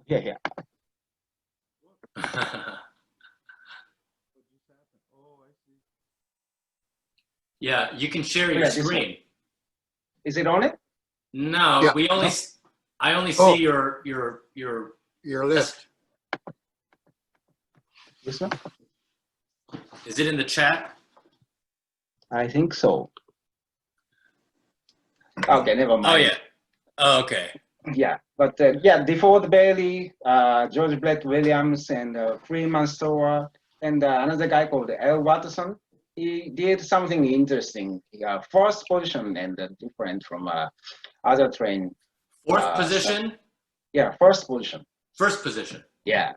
Yeah. Yeah, you can share your screen. Is it on it? No, Yeah. we only. I only see your list. This one? Is it in the chat? I think so. Okay, never mind. Oh yeah. Oh, okay. Yeah, but yeah, DeFord Bailey, George Brett Williams, and Freeman Stowers, and another guy called Elle Waterson. He did something interesting. First position and different from other train. Fourth position? Yeah, first position. First position. Yeah.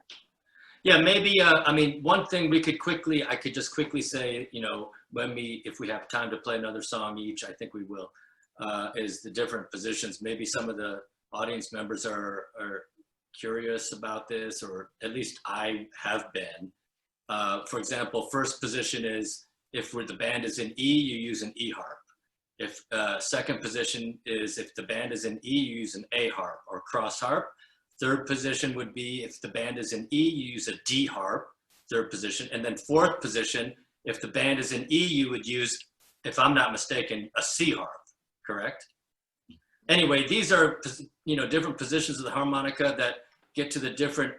Yeah, maybe, I mean, one thing I could just quickly say, you know, if we have time to play another song each, I think we will, is the different positions. Maybe some of the audience members are curious about this, or at least I have been. For example, first position is, if the band is in E, you use an E harp. If second position is, if the band is in E, you use an A harp or cross harp. Third position would be, if the band is in E, you use a D harp, third position. And then fourth position, if the band is in E, you would use, if I'm not mistaken, a C harp, correct? Anyway, these are, you know, different positions of the harmonica that get to the different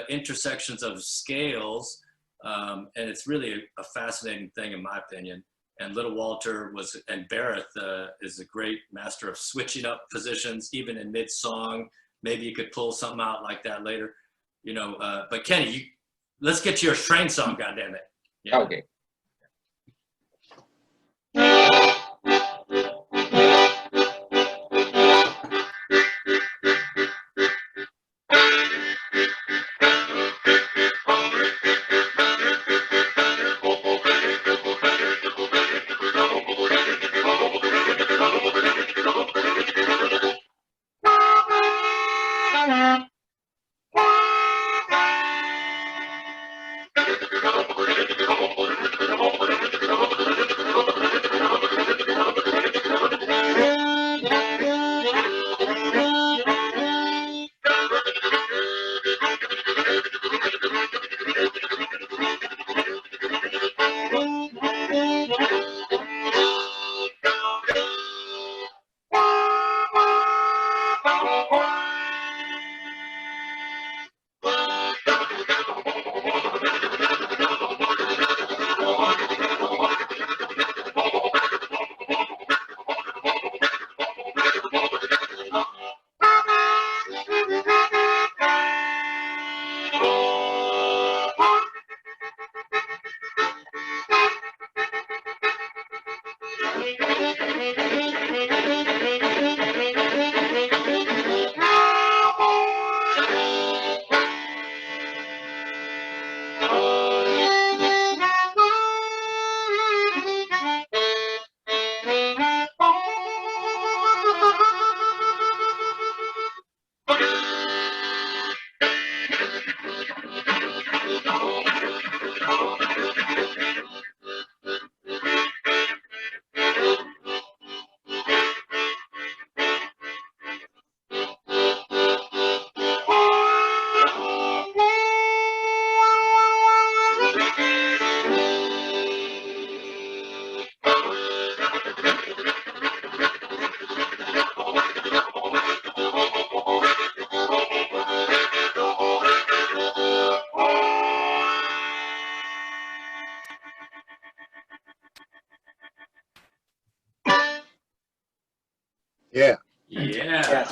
intersections of scales. And it's really a fascinating thing, in my opinion. And Little Walter and Bharath is a great master of switching up positions, even in mid-song. Maybe you could pull something out like that later, you know. But Kenny, let's get to your train song, goddammit. Yeah. Okay.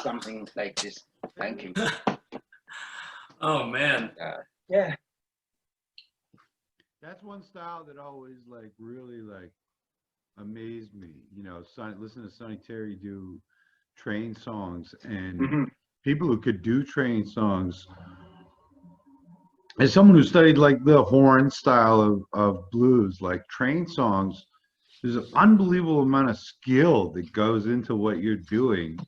something like this. Thank you. Oh man. Yeah. That's one style that always like really like amazed me. You know, listen to Sonny Terry do train songs, and Mm-hmm. people who could do train songs. As someone who studied like the horn style of blues, like train songs, there's an unbelievable amount of skill that goes into what you're doing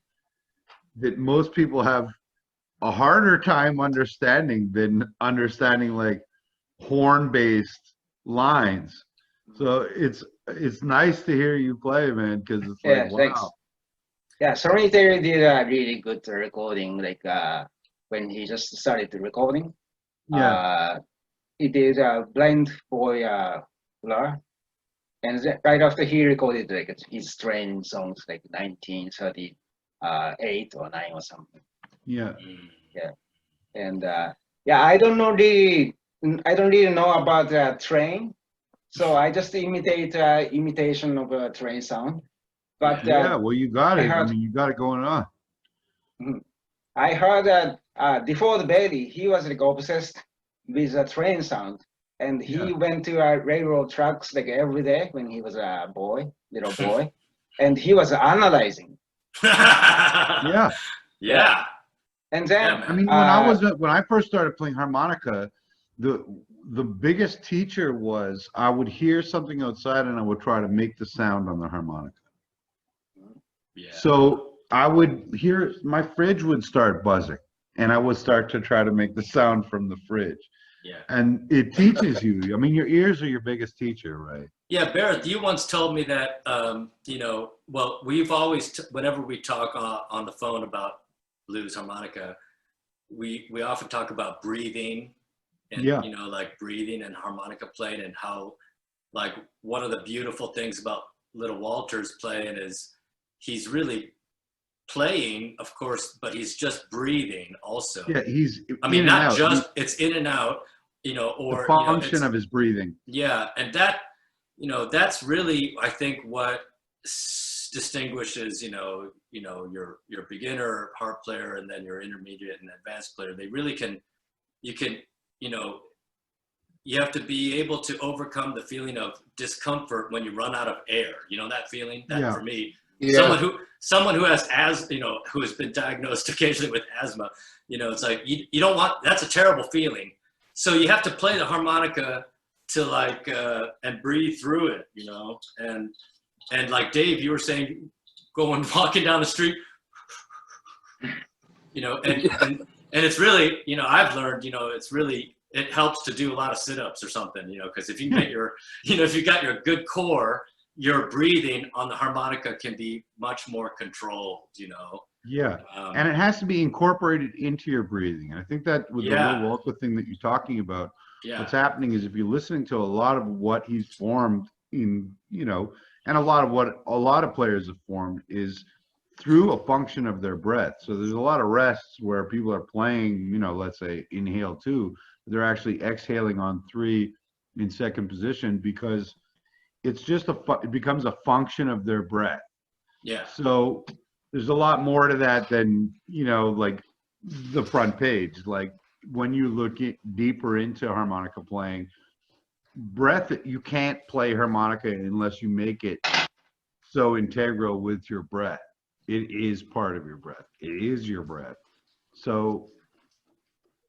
that most people have a harder time understanding than understanding like horn-based lines. So it's nice to hear you play, man, because it's like, Thanks. wow. Yeah, Sonny Terry did a really good recording, like when he just started the recording. Yeah. He did Blind Boy Blur. And right after he recorded like his training songs like 1938 or 9 or something. Yeah. Yeah. And yeah, I don't really know about train. So I just imitate imitation of a train sound. But Yeah, well, you got it. I heard, mean, you got it going on. I heard that before the Bailey, he was like obsessed with a train sound. And he went to railroad tracks like every day when he was a little boy, and he was analyzing. Yeah. Yeah. And then Yeah, I mean, when I first started playing harmonica, the biggest teacher was I would hear something outside and I would try to make the sound on the harmonica. Yeah. So I would hear my fridge would start buzzing, and I would start to try to make the sound from the fridge. Yeah. And it teaches you. I mean, your ears are your biggest teacher, right? Yeah, Bharath, you once told me that, you know, well, we've always, whenever we talk on the phone about blues harmonica, we often talk about breathing and, you know, like breathing and harmonica playing, and how, like, one of the beautiful things about Little Walter's playing is he's really playing, of course, but he's just breathing also. Yeah, I mean, not just, it's in and out, you know, or the function of his breathing. Yeah, and that, you know, that's really, I think, what distinguishes, you know, your beginner harp player and then your intermediate and advanced player. They really can, you know, you have to be able to overcome the feeling of discomfort when you run out of air. You know that feeling? That for me, someone who has you know, who has been diagnosed occasionally with asthma, you know, it's like you don't want, that's a terrible feeling. So you have to play the harmonica to like and breathe through it, you know. And like Dave, you were saying, walking down the street, you know, and it's really, you know, I've learned, you know, it helps to do a lot of sit-ups or something, you know, because if you get your, you know, if you got your good core, your breathing on the harmonica can be much more controlled, you know. Yeah, and it has to be incorporated into your breathing. And I think that with the Little Walter thing that you're talking about, what's happening is if you're listening to a lot of what he's formed in, you know, and a lot of what a lot of players have formed is through a function of their breath. So there's a lot of rests where people are playing, you know, let's say inhale 2, they're actually exhaling on 3 in second position because it's just it becomes a function of their breath. Yeah. So there's a lot more to that than, you know, like the front page. Like when you look deeper into harmonica playing, breath, you can't play harmonica unless you make it so integral with your breath. It is part of your breath. It is your breath. So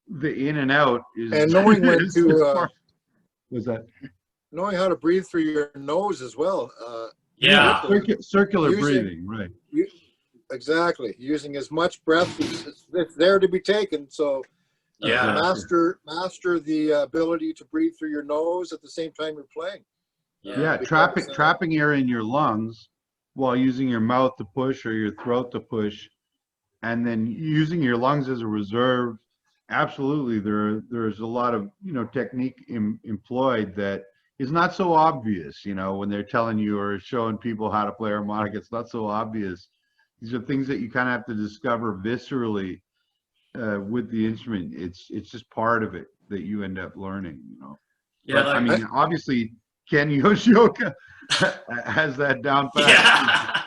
the in and out is, and knowing when to was that knowing how to breathe through your nose as well. Circular breathing, right? Exactly, using as much breath as it's there to be taken. So master the ability to breathe through your nose at the same time you're playing. Trapping air in your lungs while using your mouth to push or your throat to push, and then using your lungs as a reserve. Absolutely, there's a lot of, you know, technique employed that is not so obvious, you know, when they're telling you or showing people how to play harmonica. It's not so obvious. These are things that you kind of have to discover viscerally with the instrument. It's just part of it that you end up learning, you know. Yeah, but, I mean, obviously Ken Yoshioka has that down pat.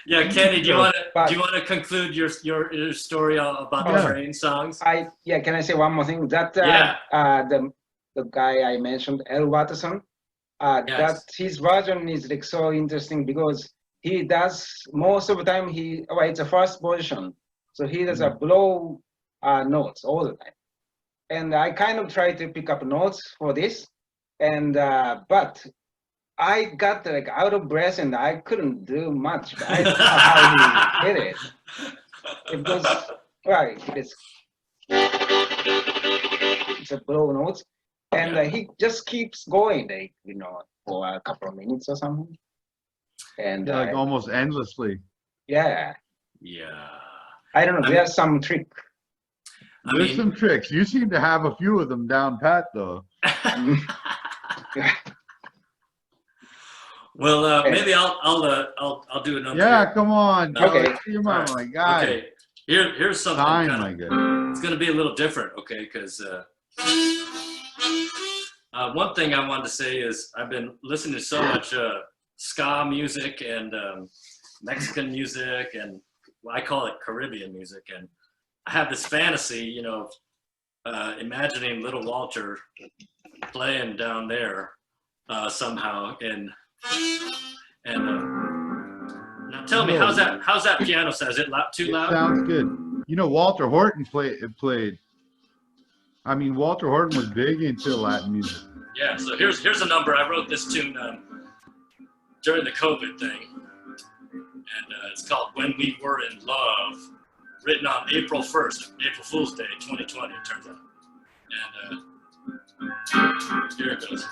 Yeah, Kenny, do you want But- to conclude your story about the Yeah. train songs? Can I say one more thing? That Yeah. the guy I mentioned, Elle Waterson, that Yes. his version is like so interesting because he does most of the time it's a first position, so he does a blow notes all the time, and I kind of try to pick up notes for this, and but I got like out of breath and I couldn't do much. I don't know how he did it. It goes right. It's a blow notes, and he just keeps going, like for a couple of minutes or something. And Yeah, like almost endlessly. yeah, Yeah. I don't know. I There's some trick. There's some tricks. You seem to have a few of them down pat, though. Well, maybe I'll do a number. Yeah, here. come on. Okay. Come All on, right. my God. Okay. Here's something Sign, kind my of. God. It's going to be a little different, okay? Because one thing I wanted to say is I've been listening to so much ska music and Mexican music, and I call it Caribbean music, and I have this fantasy, imagining little Walter playing down there somehow, and now tell me, how's that piano sound? Is it too It loud? sounds good. Walter Horton played. I mean, Walter Horton was big into Latin music. Yeah, so here's a number. I wrote this tune during the COVID thing, and it's called When We Were in Love, written on April 1st, April Fool's Day, 2020, it turns out. And here it goes.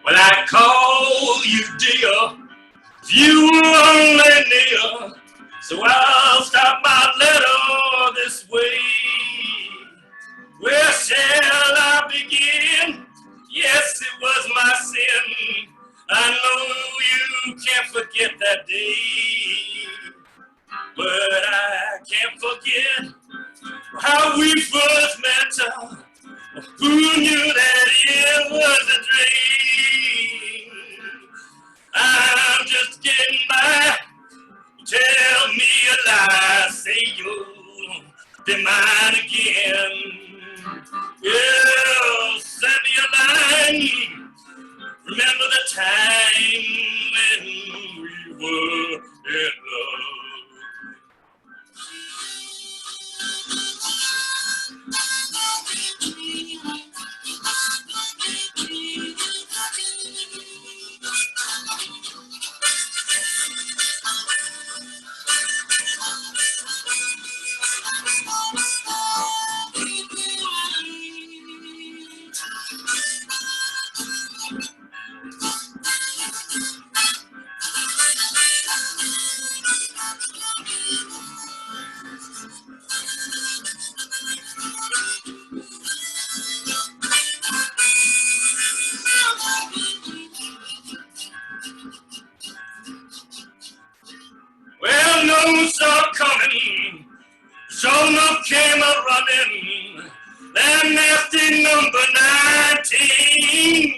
When I call you dear, you were only near, so I'll stop my letter this way. Where shall I begin? Yes, it was my sin. I know you can't forget that day, but I can't forget how we first met. Who knew that it was a dream? I'm just getting by. Tell me a lie, say you'll be mine again. Yeah, send me a line. Remember the time when we were in love. Well, no saw coming, sure enough came a running, that nasty number 19.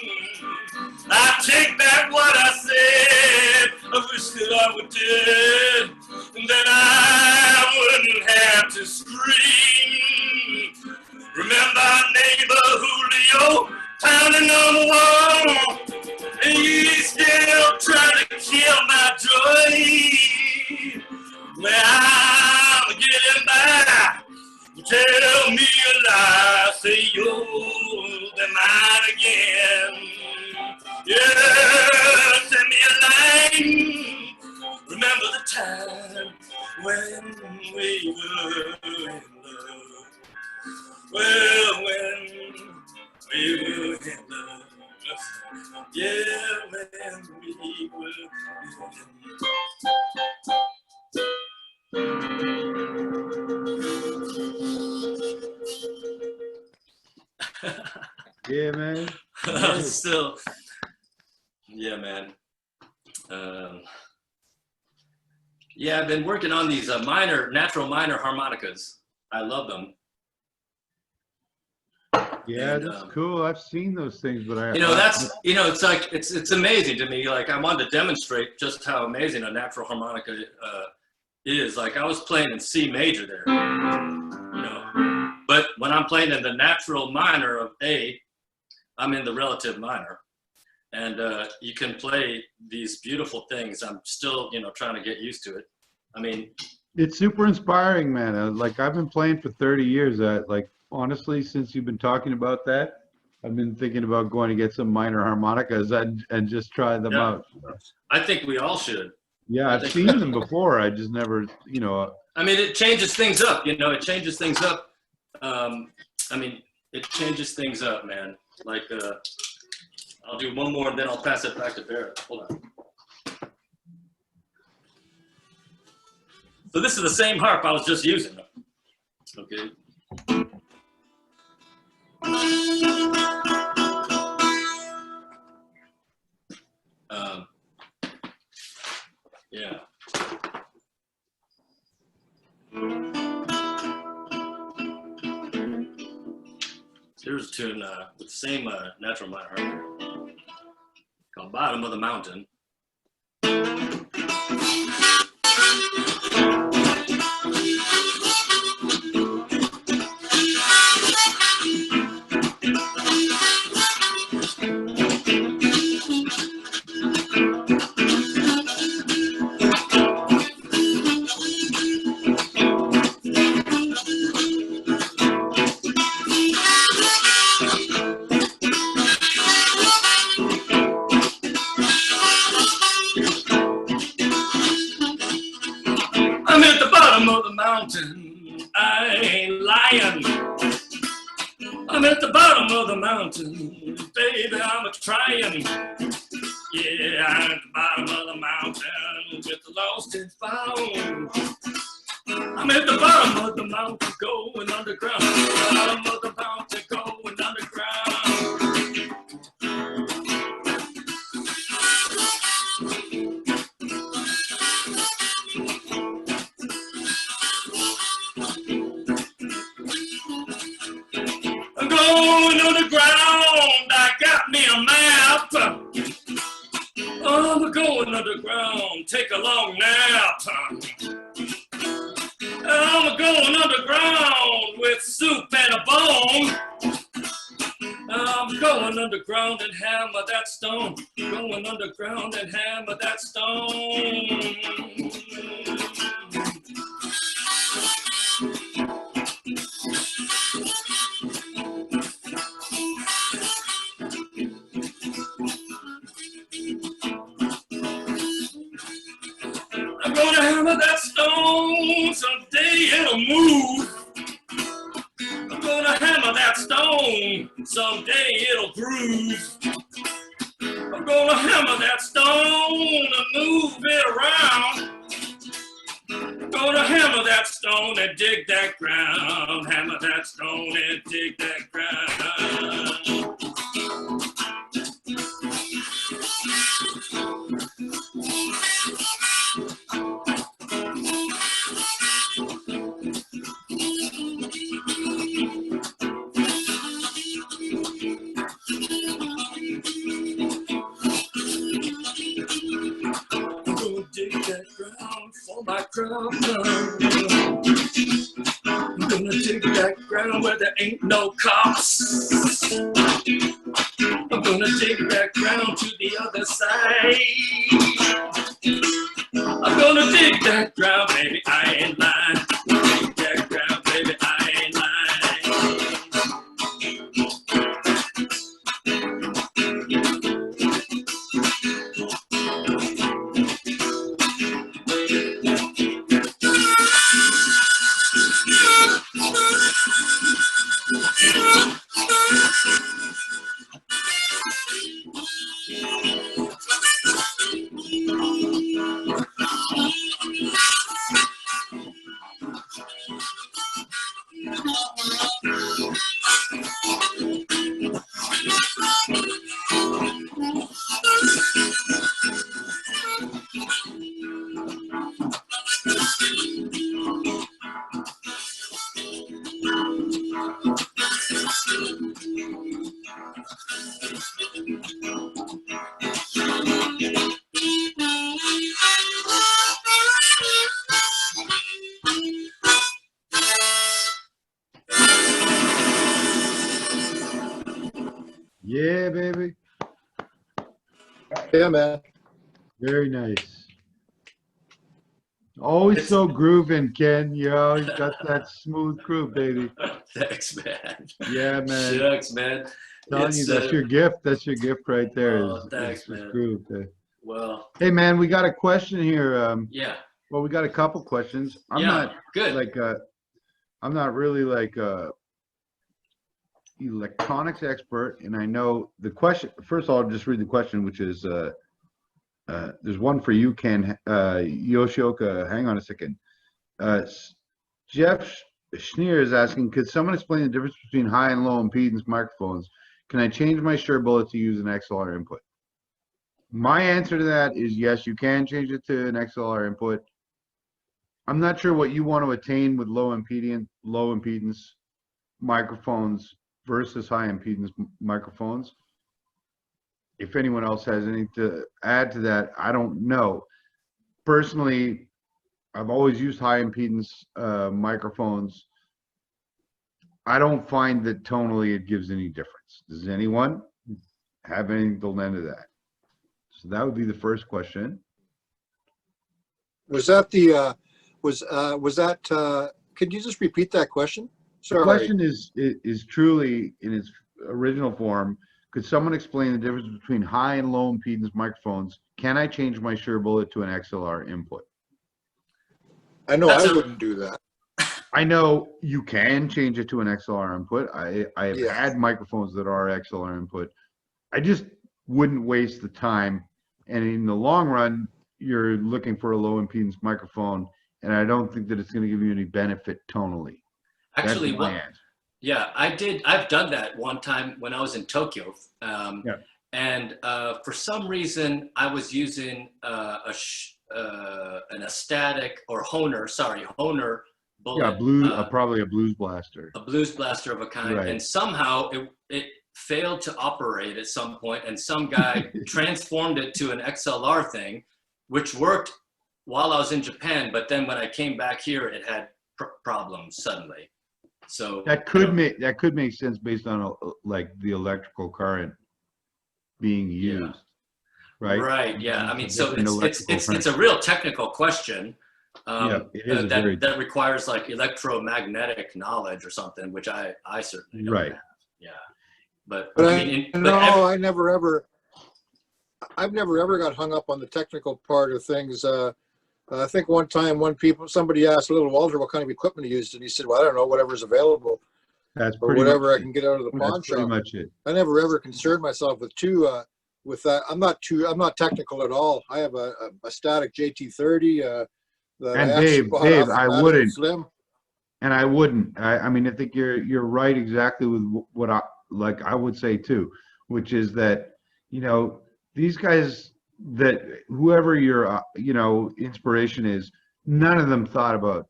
I take back what I said, I wish that I were dead, and then I wouldn't have to scream. Remember our neighbor Julio, pounding on the wall, and he's still trying to kill my joy. Well, I'm getting by. Tell me a lie, say you'll be mine again. Yeah, send me a line. Remember the time Yeah, man, we will. Yeah, man. Yeah. Still, yeah, man. Yeah, I've been working on these natural minor harmonicas. I love them. Yeah, And, that's cool. I've seen those things, but it's like, it's amazing to me. Like, I wanted to demonstrate just how amazing a natural harmonica is. Like, I was playing in C major there, but when I'm playing in the natural minor of A, I'm in the relative minor. And you can play these beautiful things. I'm still, trying to get used to it. I mean, it's super inspiring, man. Like, I've been playing for 30 years. Like, honestly, since you've been talking about that, I've been thinking about going to get some minor harmonicas and just try them out. I think we all should. Yeah, I've seen them before. I just never, I mean, it changes things up, it changes things up. It changes things up, man. Like, I'll do one more and then I'll pass it back to Bharath. Hold on. So this is the same harp I was just using. Okay. Yeah. Here's a tune with the same natural minor harp called Bottom of the Mountain. I'm at the bottom of the mountain, I ain't lying. I'm at the bottom of the mountain, baby, I'm a-trying. Yeah, I'm at the bottom of the mountain with the lost and found. I'm at the bottom of the mountain going underground. Bottom of the mountain going underground. I'm going underground, I got me a map. I'm going underground, take a long nap. I'm going underground with soup and a bone. I'm going underground and hammer that stone. Going underground and hammer that stone. I'm gonna hammer that stone, someday it'll move. I'm gonna hammer that stone, someday it'll groove. I'm gonna hammer that stone and move it around. I'm gonna hammer that stone and dig that ground. Hammer that stone and dig that ground. My crown. I'm gonna dig that ground where there ain't no cops. I'm gonna dig that ground to the other side. I'm gonna dig that ground, baby, I ain't lying. Dig that ground, baby, I ain't lying. Yeah, baby. Yeah, man. Very nice. Always so grooving, Ken. You always got that smooth groove, baby. Thanks, man. Yeah, man. Shucks, man. Telling you, It's, that's your gift. That's your gift right there. Oh, thanks, is man. groove. Well, Hey, man, we got a question here. yeah. Well, we got a couple questions. I'm Yeah, not good. like I'm not really like a electronics expert, and I know the question. First of all, I'll just read the question, which is there's one for you, Ken Yoshioka. Hang on a second. Jeff Schneer is asking, could someone explain the difference between high and low impedance microphones? Can I change my Shure bullet to use an XLR input? My answer to that is yes, you can change it to an XLR input. I'm not sure what you want to attain with low impedance microphones versus high impedance microphones. If anyone else has anything to add to that, I don't know. Personally, I've always used high impedance microphones. I don't find that tonally it gives any difference. Does anyone have anything to lend to that? So that would be the first question. Was that the could you just repeat that question? Sorry. The question is truly in its original form. Could someone explain the difference between high and low impedance microphones? Can I change my Shure bullet to an XLR input? I know I wouldn't do that. I know you can change it to an XLR input. I have Yeah. had microphones that are XLR input. I just wouldn't waste the time. And in the long run, you're looking for a low impedance microphone, and I don't think that it's going to give you any benefit tonally. Actually, That's my answer. Yeah, I've done that one time when I was in Tokyo. Yeah. And for some reason, I was using an static or Honer bullet. Yeah, probably a blues blaster. A blues blaster of a kind. Right. And somehow it failed to operate at some point, and some guy transformed it to an XLR thing, which worked while I was in Japan. But then when I came back here, it had problems suddenly. So that could make sense based on like the electrical current being used, right? Right. Yeah. I mean, so it's current. a real technical question. It is that requires like electromagnetic knowledge or something, which I certainly don't have. Yeah. But I've never ever got hung up on the technical part of things. I think one time somebody asked Little Walter what kind of equipment he used, and he said, "Well, I don't know, whatever's available, that's or whatever I can get out of the pawn shop." Pretty much it. I never ever concerned myself with that. I'm not technical at all. I have a static JT30. And Dave, I wouldn't. Slim. And I wouldn't. I mean, I think you're right exactly with what I would say too, which is that, you know, these guys, that whoever your inspiration is, none of them thought about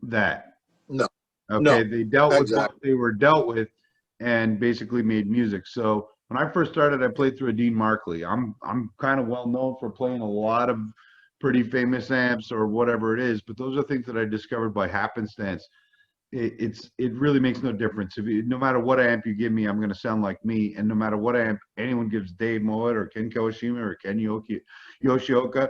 that. No. Okay, no, they dealt with what they were dealt with and basically made music. So when I first started, I played through a Dean Markley. I'm kind of well known for playing a lot of pretty famous amps or whatever it is, but those are things that I discovered by happenstance. It really makes no difference. No matter what amp you give me, I'm going to sound like me, and no matter what amp anyone gives Dave Mowat or Ken Kawashima or Ken Yoshioka,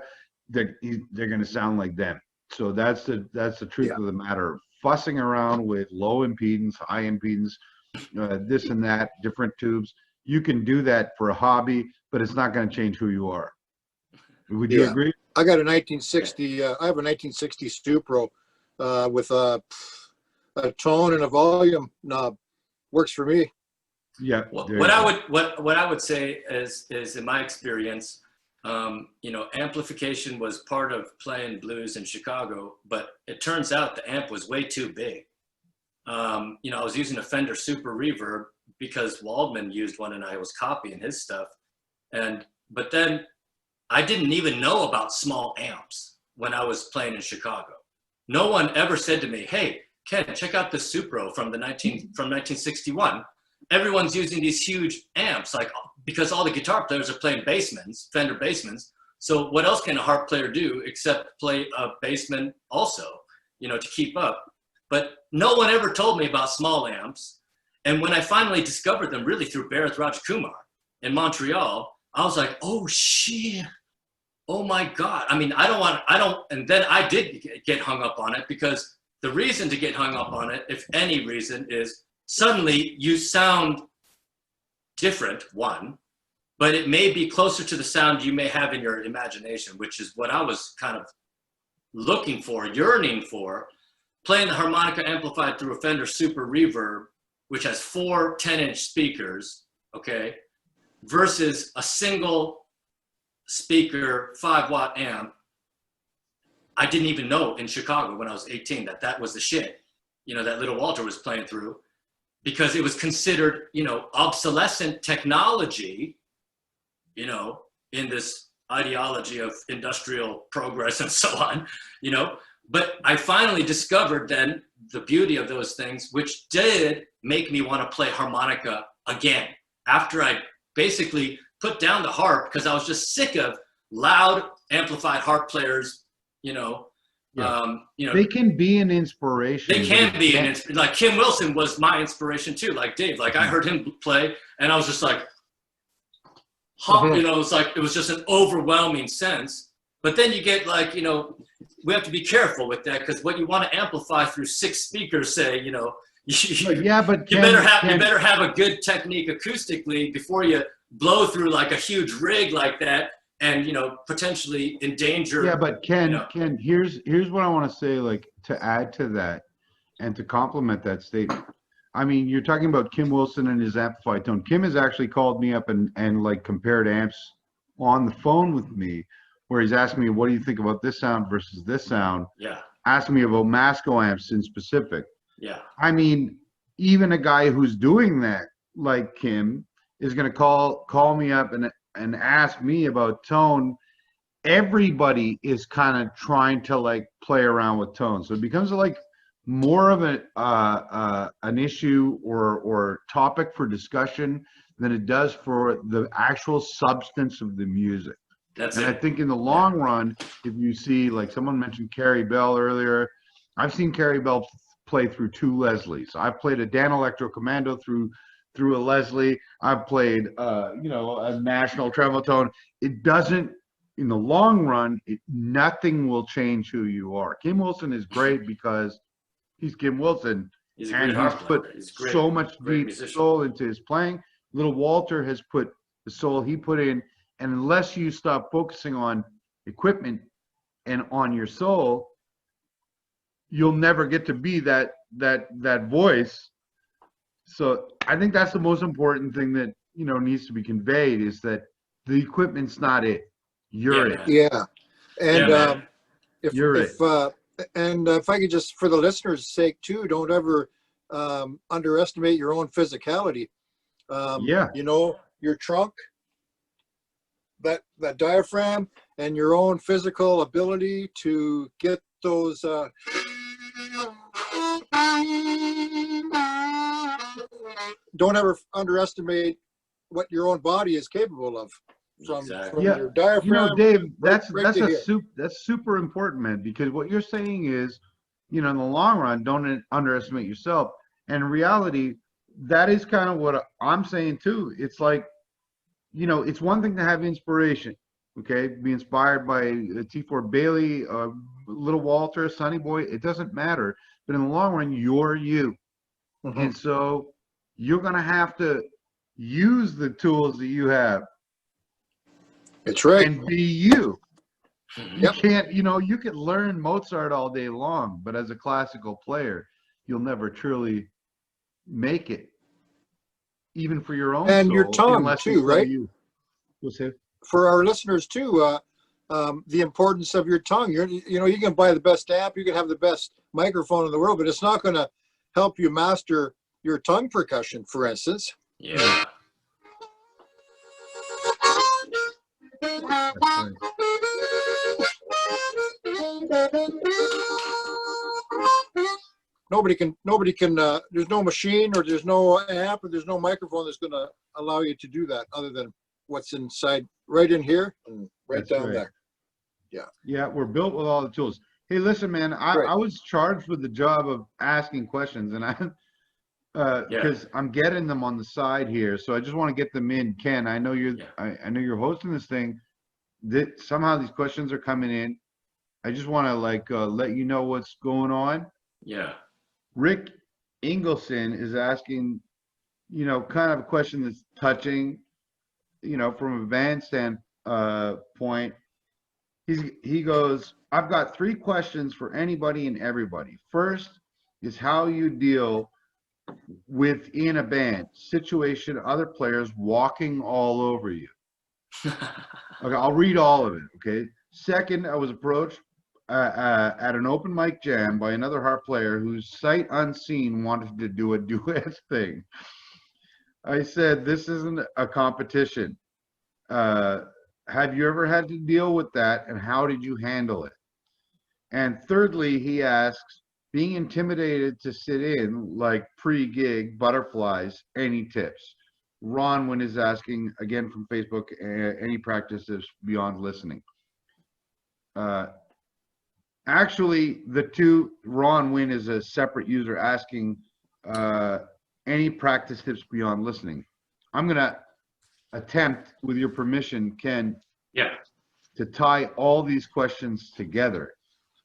they're going to sound like them. So that's the truth of the matter. Fussing around with low impedance, high impedance, this and that, different tubes, you can do that for a hobby, but it's not going to change who you are. Would you agree? I got a 1960. I have a 1960 Stupro with a tone and a volume knob. Works for me. Yeah. What, there what you I go. would what I would say is in my experience, you know, amplification was part of playing blues in Chicago, but it turns out the amp was way too big. You know, I was using a Fender Super Reverb because Waldman used one and I was copying his stuff. But then I didn't even know about small amps when I was playing in Chicago. No one ever said to me, "Hey, Ken, check out this Supro from 1961. Everyone's using these huge amps, like because all the guitar players are playing Bassmans, Fender Bassmans. So what else can a harp player do except play a Bassman also, you know, to keep up?" But no one ever told me about small amps. And when I finally discovered them, really through Bharath Rajakumar in Montreal, I was like, "Oh shit. Oh my God." I mean, and then I did get hung up on it, because the reason to get hung up on it, if any reason, is suddenly you sound different, one, but it may be closer to the sound you may have in your imagination, which is what I was kind of looking for, yearning for, playing the harmonica amplified through a Fender Super Reverb, which has 4 10-inch speakers, okay, versus a single speaker 5-watt amp. I didn't even know in Chicago when I was 18 that was the shit, you know, that Little Walter was playing through, because it was considered, you know, obsolescent technology, you know, in this ideology of industrial progress and so on, you know. But I finally discovered then the beauty of those things, which did make me want to play harmonica again, after I basically put down the harp, because I was just sick of loud amplified harp players, you know. Yeah. You know, They can be an inspiration. they can be an inspiration. Like Kim Wilson was my inspiration too, like Dave. Like I heard him play and I was just like, you know, it was just an overwhelming sense. But then you get like, you know, we have to be careful with that, because what you want to amplify through 6 speakers, say, you know, Yeah, but you better have a good technique acoustically before you blow through like a huge rig like that, and, you know, potentially endanger. Yeah, but Ken, you know. Ken, here's what I want to say, like, to add to that and to complement that statement. I mean, you're talking about Kim Wilson and his amplified tone. Kim has actually called me up and like compared amps on the phone with me, where he's asking me, "What do you think about this sound versus this sound?" Yeah. Asking me about Masco amps in specific. Yeah. I mean, even a guy who's doing that, like Kim, is going to call me up and ask me about tone. Everybody is kind of trying to like play around with tone, so it becomes like more of an issue or topic for discussion than it does for the actual substance of the music. That's And it. I think in the long run, if you see, like someone mentioned Carrie Bell earlier, I've seen Carrie Bell play through 2 Leslies. I've played a Dan Electro Commando through a Leslie. I've played you know, a National treble tone. It doesn't, in the long run, nothing will change who you are. Kim Wilson is great because he's Kim Wilson, He's a and great he's harp put player. He's great, so much great deep musician. soul into his playing. Little Walter has put the soul he put in, and unless you stop focusing on equipment and on your soul, you'll never get to be that voice. So I think that's the most important thing that, you know, needs to be conveyed, is that the equipment's not it. You're it. man. Yeah. And man. if I could just, for the listeners' sake too, don't ever underestimate your own physicality. Yeah. You know, your trunk, that diaphragm, and your own physical ability to get those don't ever underestimate what your own body is capable of, from Yeah. your diaphragm. You know, Dave, that's to that's super important, man, because what you're saying is, you know, in the long run, don't underestimate yourself. And in reality, that is kind of what I'm saying too. It's like, you know, it's one thing to have inspiration, okay, be inspired by T4 Bailey, Little Walter, Sonny Boy. It doesn't matter, but in the long run, you're you. And so you're gonna have to use the tools that you have. That's right. And be you. You Yep. can't, you know, you can learn Mozart all day long, but as a classical player, you'll never truly make it. even for your own And your solo, tongue unless too, we play right? you. What's it? For our listeners too, the importance of your tongue. You know, you can buy the best amp, you can have the best microphone in the world, but it's not going to help you master your tongue percussion, for instance. Yeah. That's right. Nobody can, there's no machine or there's no amp or there's no microphone that's going to allow you to do that other than what's inside, right in here and right That's down right. there. Yeah, we're built with all the tools. Hey, listen, man, Right. I was charged with the job of asking questions, and because I'm getting them on the side here, so I just want to get them in. Ken, I know I know you're hosting this thing. That somehow these questions are coming in. I just want to let you know what's going on. Yeah. Rick Ingleson is asking, kind of a question that's touching, from a band standpoint. He goes, I've got 3 questions for anybody and everybody. First is how you deal within a band situation, other players walking all over you. Okay, I'll read all of it. Okay. Second, I was approached at an open mic jam by another harp player whose sight unseen wanted to do a duet thing. I said, this isn't a competition. Have you ever had to deal with that, and how did you handle it? And thirdly, he asks, being intimidated to sit in, like pre-gig butterflies, any tips? Ron Wynn is asking, again from Facebook, any practices beyond listening? Actually, Ron Wynn is a separate user asking any practice tips beyond listening. I'm going to attempt, with your permission, Ken, to tie all these questions together.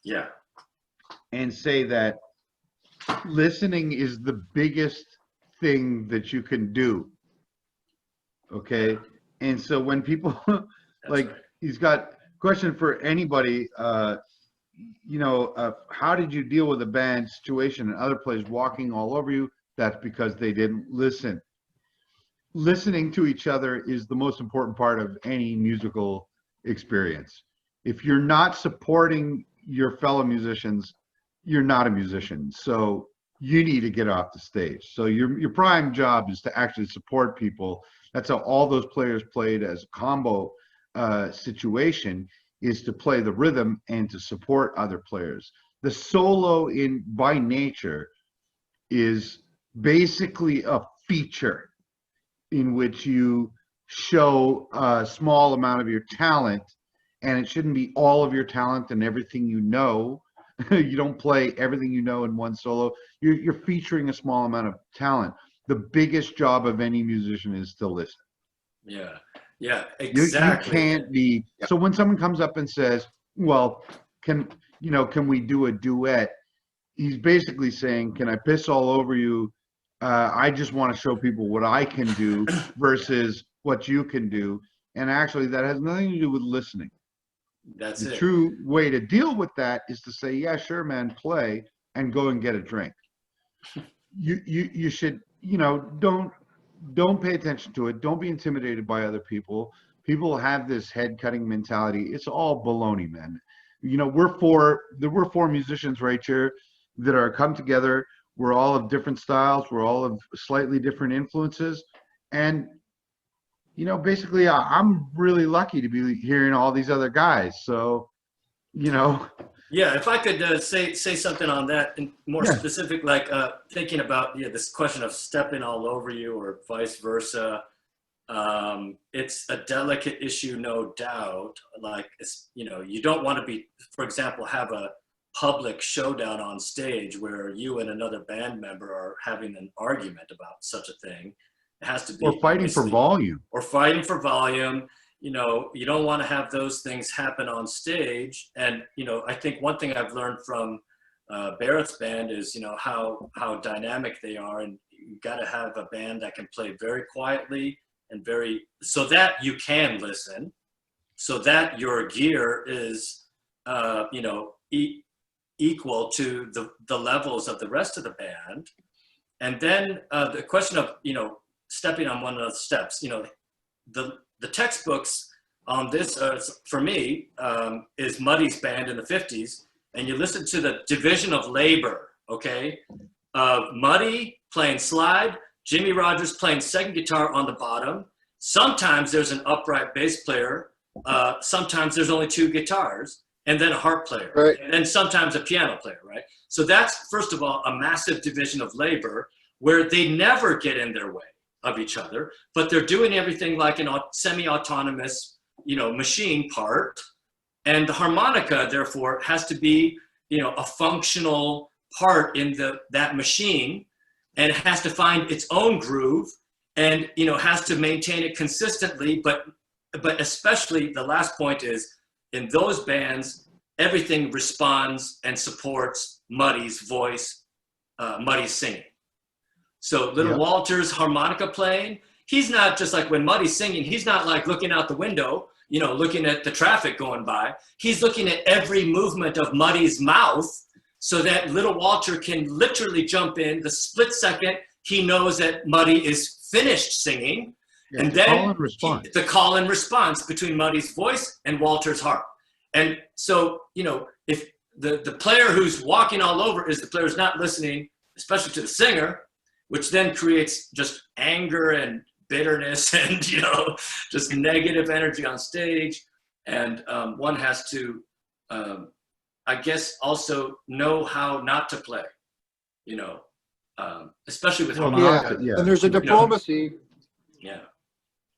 Yeah. And say that listening is the biggest thing that you can do. Okay. And so when people he's got question for anybody, how did you deal with a band situation and other players walking all over you? That's because they didn't listen. Listening to each other is the most important part of any musical experience. If you're not supporting your fellow musicians, you're not a musician. So you need to get off the stage. So your prime job is to actually support people. That's how all those players played as a combo situation, is to play the rhythm and to support other players. The solo by nature is basically a feature in which you show a small amount of your talent, and it shouldn't be all of your talent and everything you know. You don't play everything you know in one solo. You're featuring a small amount of talent. The biggest job of any musician is to listen. Yeah. Yeah, exactly. You can't be. So when someone comes up and says, well, can we do a duet? He's basically saying, can I piss all over you? I just want to show people what I can do versus what you can do. And actually, that has nothing to do with listening. That's the it. true way to deal with that is to say, yeah, sure, man, play, and go and get a drink. You should, don't pay attention to it. Don't be intimidated by other people. People have this head-cutting mentality. It's all baloney, man. We're four musicians right here that are come together. We're all of different styles. We're all of slightly different influences. And, basically, I'm really lucky to be hearing all these other guys. So, Yeah, if I could say something on that, and more specific, like thinking about this question of stepping all over you or vice versa. It's a delicate issue, no doubt. Like, you don't want to be, for example, have a public showdown on stage where you and another band member are having an argument about such a thing. It has to be, or fighting for volume. You don't want to have those things happen on stage. And, I think one thing I've learned from Bharath's band is, how dynamic they are. And you've got to have a band that can play very quietly and so that you can listen, so that your gear is, equal to the levels of the rest of the band. And then the question of, stepping on one of those steps. You know, the textbooks on this, for me, is Muddy's band in the 50s, and you listen to the division of labor, okay? Muddy playing slide, Jimmy Rogers playing second guitar on the bottom. Sometimes there's an upright bass player. Sometimes there's only two guitars, and then a harp player, Right. and then sometimes a piano player, right? So that's, first of all, a massive division of labor where they never get in their way of each other, but they're doing everything like an semi-autonomous, you know, machine part. And the harmonica, therefore, has to be, you know, a functional part in that machine, and it has to find its own groove, and, you know, has to maintain it consistently. But especially the last point is, in those bands, everything responds and supports Muddy's voice, Muddy's singing. So Little Walter's harmonica playing, he's not just like, when Muddy's singing, he's not like looking out the window, you know, looking at the traffic going by. He's looking at every movement of Muddy's mouth, so that Little Walter can literally jump in the split second he knows that Muddy is finished singing. Yeah, and then call and response. the call and response between Muddy's voice and Walter's harp. And so, you know, if the player who's walking all over is the player who's not listening, especially to the singer, which then creates just anger and bitterness and, you know, just negative energy on stage. And one has to, I guess, also know how not to play, you know, especially with harmonica. Yeah. And there's a diplomacy. Yeah.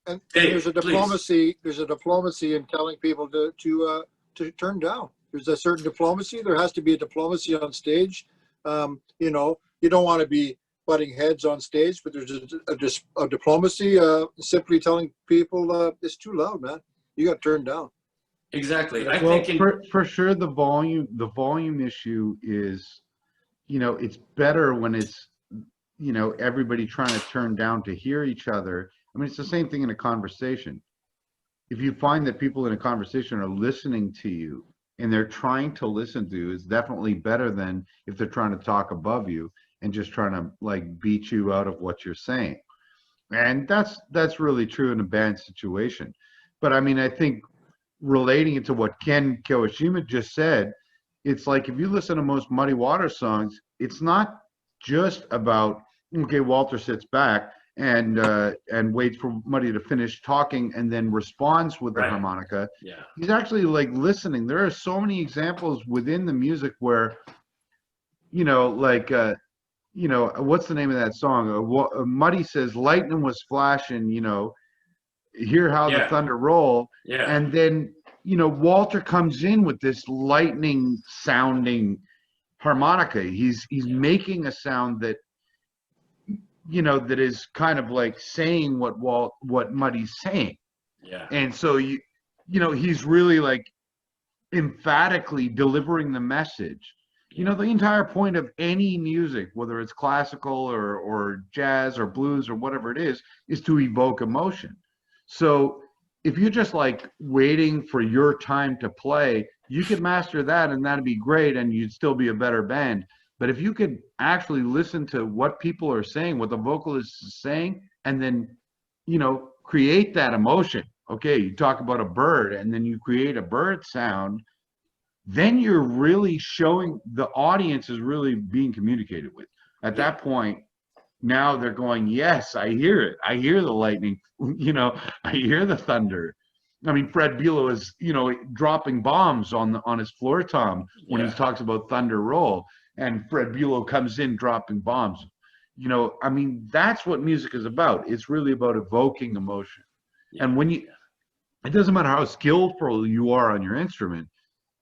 And Dave, there's a diplomacy. There's a diplomacy in telling people to turn down. There's a certain diplomacy. There has to be a diplomacy on stage. You know, you don't want to be butting heads on stage, but there's a diplomacy. Simply telling people it's too loud, man. You got turned down. Exactly. Well, for sure, the volume issue is, you know, it's better when it's, you know, everybody trying to turn down to hear each other. I mean, it's the same thing in a conversation. If you find that people in a conversation are listening to you and they're trying to listen to you, it's definitely better than if they're trying to talk above you and just trying to like beat you out of what you're saying. And that's really true in a band situation. But I mean, I think relating it to what Ken Kawashima just said, it's like if you listen to most Muddy Waters songs, it's not just about, okay, Walter sits back and waits for Muddy to finish talking and then responds with the harmonica. Yeah. He's actually like listening. There are so many examples within the music where, you know, like, you know, what's the name of that song? Muddy says, lightning was flashing, you know, hear how the thunder roll. Yeah. And then, you know, Walter comes in with this lightning sounding harmonica. He's making a sound that, you know, that is kind of like saying what Muddy's saying. Yeah. And so you know, he's really like emphatically delivering the message. You know, the entire point of any music, whether it's classical or jazz or blues or whatever it is to evoke emotion. So if you're just like waiting for your time to play, you could master that and that'd be great and you'd still be a better band. But if you could actually listen to what people are saying, what the vocalist is saying, and then, you know, create that emotion. Okay, you talk about a bird and then you create a bird sound, then you're really showing the audience is really being communicated with. At that point, now they're going, yes, I hear it. I hear the lightning, you know, I hear the thunder. I mean, Fred Bulow is, you know, dropping bombs on his floor tom when he talks about thunder roll, and Fred Bulow comes in dropping bombs. You know, I mean, that's what music is about. It's really about evoking emotion. And when it doesn't matter how skillful you are on your instrument,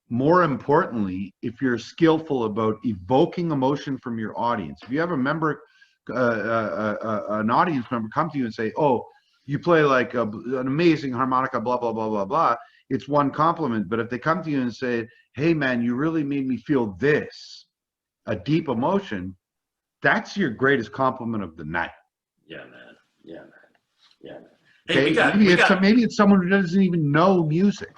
more importantly, if you're skillful about evoking emotion from your audience. If you have a member, an audience member come to you and say, oh, you play like an amazing harmonica, blah, blah, blah, blah, blah, it's one compliment. But if they come to you and say, hey, man, you really made me feel this, a deep emotion, that's your greatest compliment of the night. Yeah, man. Yeah, man. Yeah, man. Hey, okay? Maybe it's someone who doesn't even know music.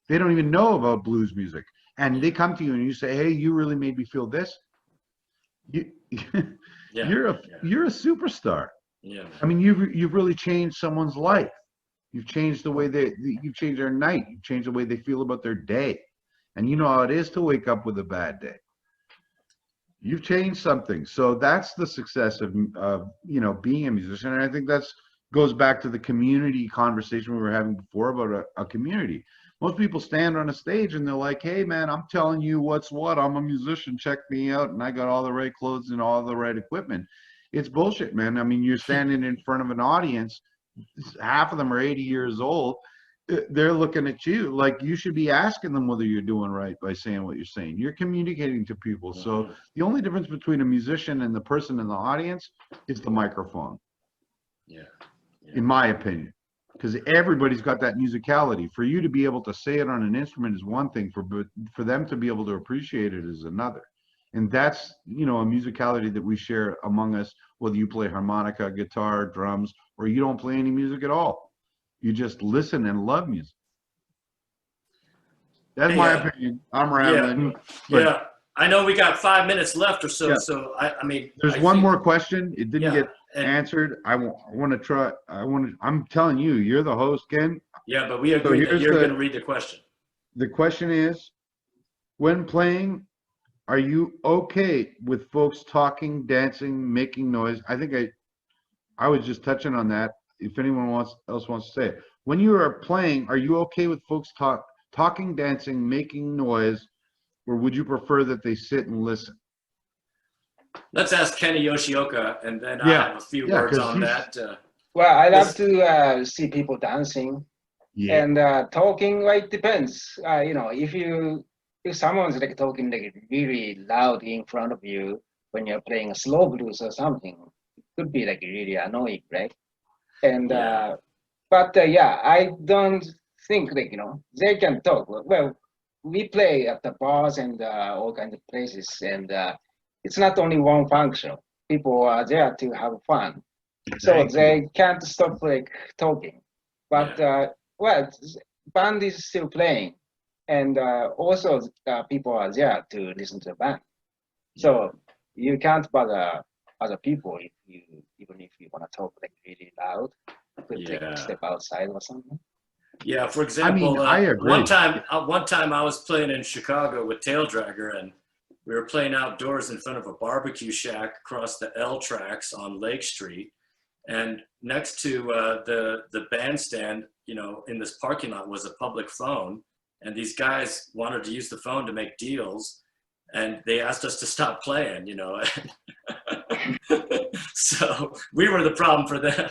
They don't even know about blues music. And they come to you and you say, hey, you really made me feel this. You're a superstar. Yeah. I mean, you've really changed someone's life. You've changed the way you've changed their night. You've changed the way they feel about their day. And you know how it is to wake up with a bad day. You've changed something. So that's the success of being a musician. And I think that's goes back to the community conversation we were having before about a community. Most people stand on a stage and they're like, hey man, I'm telling you what's what. I'm a musician. Check me out. And I got all the right clothes and all the right equipment. It's bullshit, man. I mean, you're standing in front of an audience. Half of them are 80 years old. They're looking at you like you should be asking them whether you're doing right by saying what you're saying. You're communicating to people. So the only difference between a musician and the person in the audience is the microphone. Yeah. In my opinion, because everybody's got that musicality. For you to be able to say it on an instrument is one thing, for them to be able to appreciate it is another. And that's, a musicality that we share among us, whether you play harmonica, guitar, drums, or you don't play any music at all. You just listen and love music. That's my opinion. I'm rambling. Yeah. I know we got 5 minutes left or so. Yeah. So I mean, there's one more question. It didn't get answered. I'm telling you, you're the host, Ken. Yeah, but we agree that you're going to read the question. The question is, when playing, are you okay with folks talking, dancing, making noise? I think I was just touching on that. If anyone else wants to say it. When you are playing, are you okay with folks talking, dancing, making noise, or would you prefer that they sit and listen? Let's ask Ken Yoshioka, and then I have a few words on that. Well, I love to see people dancing, and talking. Like depends. If someone's like talking like really loud in front of you when you're playing a slow blues or something, it could be like really annoying, right? And I don't think like they can talk. Well, we play at the bars and all kinds of places, and it's not only one function. People are there to have fun, so they can't stop like talking. But band is still playing, and also people are there to listen to the band. So you can't bother other people even if you want to talk like really loud. You could take a step outside or something. Yeah, for example, I agree. one time I was playing in Chicago with Tail Dragger, and we were playing outdoors in front of a barbecue shack across the L tracks on Lake Street, and next to the bandstand, in this parking lot was a public phone, and these guys wanted to use the phone to make deals, and they asked us to stop playing, So we were the problem for them,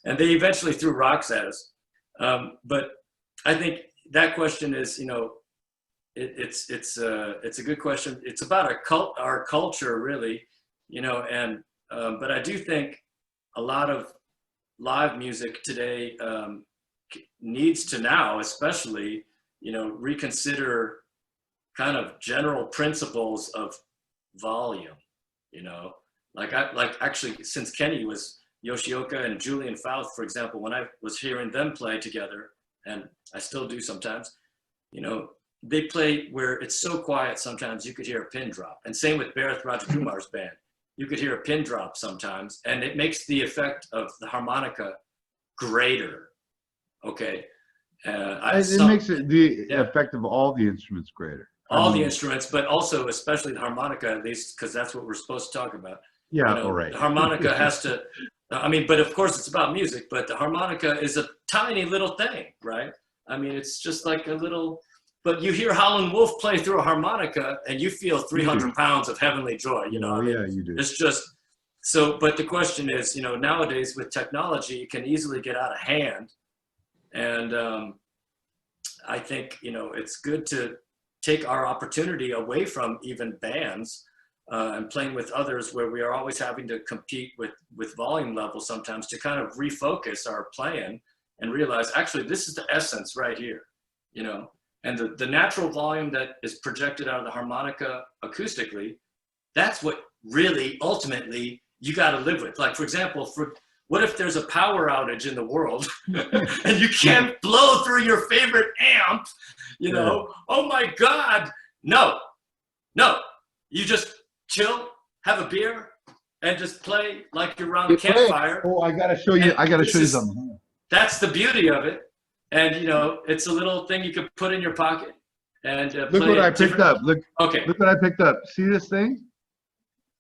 and they eventually threw rocks at us. But I think that question is, it's a good question. It's about our culture, really, and but I do think a lot of live music today needs to now, especially, reconsider kind of general principles of volume. Like actually, since Kenny was Yoshioka and Julian Fouth, for example, when I was hearing them play together, and I still do sometimes, they play where it's so quiet sometimes you could hear a pin drop. And same with Bharath Rajakumar's band. You could hear a pin drop sometimes, and it makes the effect of the harmonica greater. Okay. It makes the effect of all the instruments greater. The instruments, but also especially the harmonica, at least, because that's what we're supposed to talk about. Yeah, all right. The harmonica has to, but of course it's about music, but the harmonica is a tiny little thing, right? It's just like a little, but you hear Howlin' Wolf play through a harmonica and you feel 300 pounds of heavenly joy, you do. It's just, so, but the question is, nowadays with technology, it can easily get out of hand. And I think, it's good to take our opportunity away from even bands and playing with others where we are always having to compete with volume levels sometimes, to kind of refocus our playing and realize, actually, this is the essence right here, and the natural volume that is projected out of the harmonica acoustically, that's what really ultimately you got to live with. Like, for example, what if there's a power outage in the world and you can't blow through your favorite amp, Oh my God, no, you just chill, have a beer, and just play like you're around the You play. campfire. Oh, I gotta show you. And I gotta this show you is- something. That's the beauty of it. And you know, it's a little thing you could put in your pocket and Look play what at I picked different- up. Look, Okay. look what I picked up. See this thing?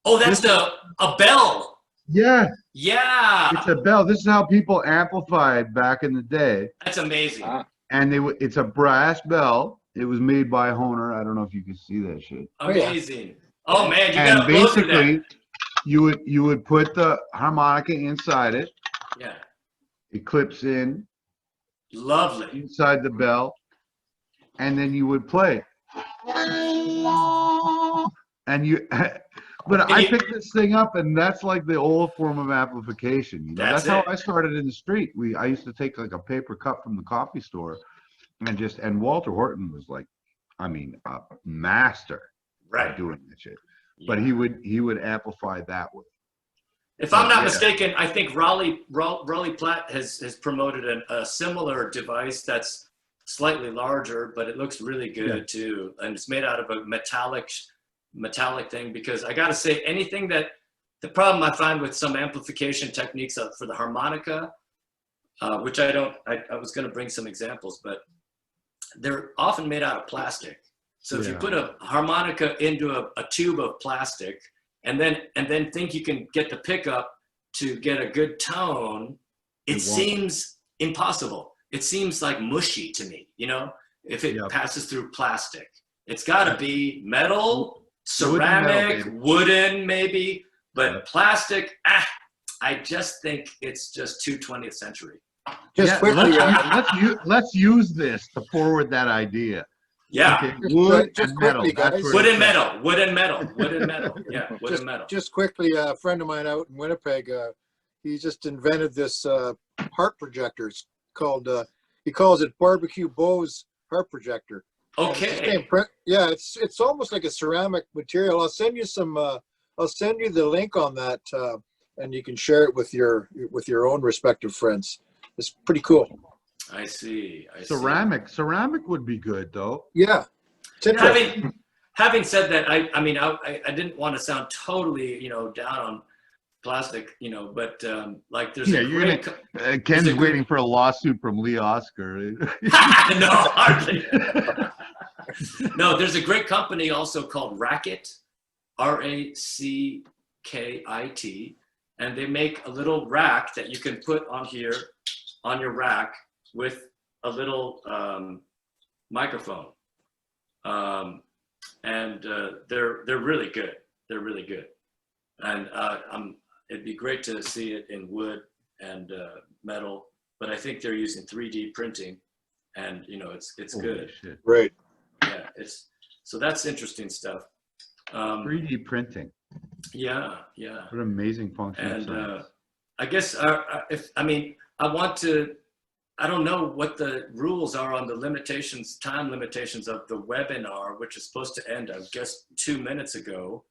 Oh, that's a bell. Yeah, Yeah. it's a bell. This is how people amplified back in the day. That's amazing. And it's a brass bell. It was made by Hohner. I don't know if you can see that shit. Amazing. Oh man, you And gotta blow through basically, that. you would put the harmonica inside it. Yeah. It clips in Lovely. inside the bell, and then you would play. And you, but And I you- picked this thing up, and that's like the old form of amplification. You know, That's that's how it. I started in the street. I used to take like a paper cup from the coffee store, and Walter Horton was like, I mean, a master Right. at doing that shit. But he would amplify that way. If I'm not Yeah. mistaken, I think Raleigh Platt has promoted a similar device that's slightly larger, but it looks really good too. And it's made out of a metallic thing, because I got to say, anything that the problem I find with some amplification techniques for the harmonica, which I was going to bring some examples, but they're often made out of plastic. So if you Yeah. put a harmonica into a tube of plastic, and then think you can get the pickup to get a good tone, it won't. seems impossible. It seems like mushy to me, you know, if it Yep. passes through plastic. It's got to be metal, Wooden metal, ceramic, baby. wooden maybe, but Yep. plastic, I just think it's just too 20th century. Just Yeah, quickly, let's use this to forward that idea. Yeah. Okay, Just- wood just and metal. quickly, That's guys. where Wood it's and at. metal, wood and metal, wood and metal. Yeah, wood and metal. just quickly, a friend of mine out in Winnipeg, he just invented this harp projector. It's called, he calls it Barbecue Bose harp projector. And it's the Okay. same print. Yeah, it's almost like a ceramic material. I'll send you the link on that, and you can share it with your own respective friends. It's pretty cool. I see. Ceramic would be good though. Yeah. It's interesting. Having said that, I mean, I didn't want to sound totally, you know, down on plastic, you know, but like there's Yeah, a you're great, Ken's Is it- waiting for a lawsuit from Lee Oscar. no, hardly. No, there's a great company also called Racket, RACKIT, and they make a little rack that you can put on here, on your rack, with a little microphone, and they're really good. They're really good, and it'd be great to see it in wood and metal, but I think they're using 3D printing, and you know it's Holy good. shit. Right. Yeah, so that's interesting stuff. 3D printing. Yeah. What an amazing function. of And science. I guess I don't know what the rules are on the time limitations of the webinar, which is supposed to end, I guess, 2 minutes ago.